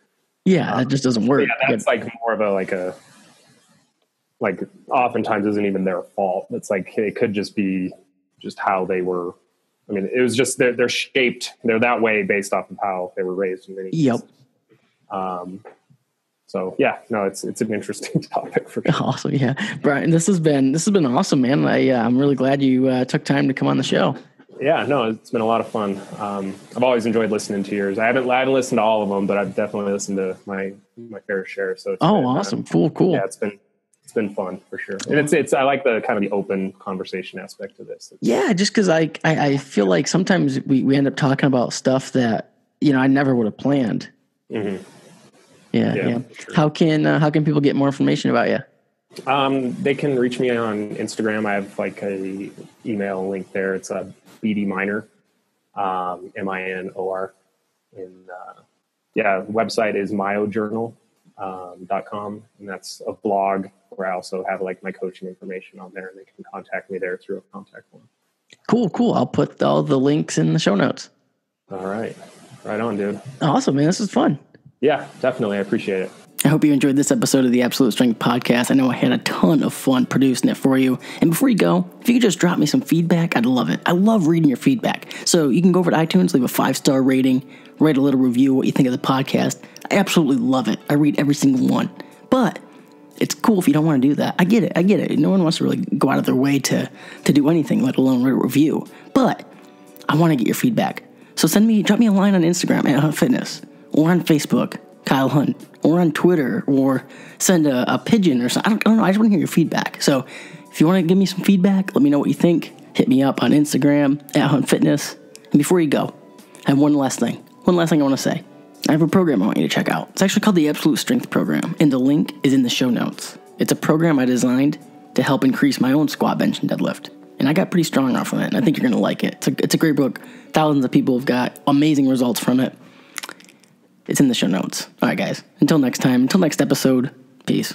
S1: Yeah. That just doesn't work.
S2: Yeah, that's like more of like oftentimes isn't even their fault. It's like, it could just be just how they were. I mean, it was just, they're shaped, they're that way based off of how they were raised.
S1: Yep.
S2: So yeah, no, it's an interesting topic for sure.
S1: Awesome. Yeah. Brian, this has been awesome, man. I'm really glad you took time to come on the show.
S2: Yeah, no, it's been a lot of fun. I've always enjoyed listening to yours. I haven't listened to all of them, but I've definitely listened to my fair share. So it's been,
S1: awesome. Cool.
S2: Yeah, it's been fun for sure. And it's I like the kind of the open conversation aspect of this.
S1: Yeah, just because I feel like sometimes we end up talking about stuff that, I never would have planned.
S2: Mm-hmm.
S1: Yeah. Sure. How can people get more information about you?
S2: They can reach me on Instagram. I have like a email link there. It's a BD Minor, MINOR. And website is myojournal.com. .com, and that's a blog where I also have like my coaching information on there, and they can contact me there through a contact form.
S1: Cool. I'll put all the links in the show notes.
S2: All right. Right on, dude.
S1: Awesome, man. This is fun.
S2: Yeah, definitely. I appreciate it.
S1: I hope you enjoyed this episode of the Absolute Strength Podcast. I know I had a ton of fun producing it for you. And before you go, if you could just drop me some feedback, I'd love it. I love reading your feedback. So you can go over to iTunes, leave a 5-star rating, write a little review, what you think of the podcast. I absolutely love it. I read every single one. But it's cool if you don't want to do that. I get it. No one wants to really go out of their way to do anything, let alone write a review. But I want to get your feedback. So drop me a line on Instagram at Hunt Fitness, or on Facebook, Kyle Hunt, or on Twitter, or send a pigeon or something. I don't know. I just want to hear your feedback. So if you want to give me some feedback, let me know what you think. Hit me up on Instagram at Hunt Fitness. And before you go, I have one last thing I want to say. I have a program I want you to check out. It's actually called the Absolute Strength Program, and the link is in the show notes. It's a program I designed to help increase my own squat, bench, and deadlift. And I got pretty strong off of it, and I think you're going to like it. It's a great book. Thousands of people have got amazing results from it. It's in the show notes. All right, guys. Until next time, until next episode, peace.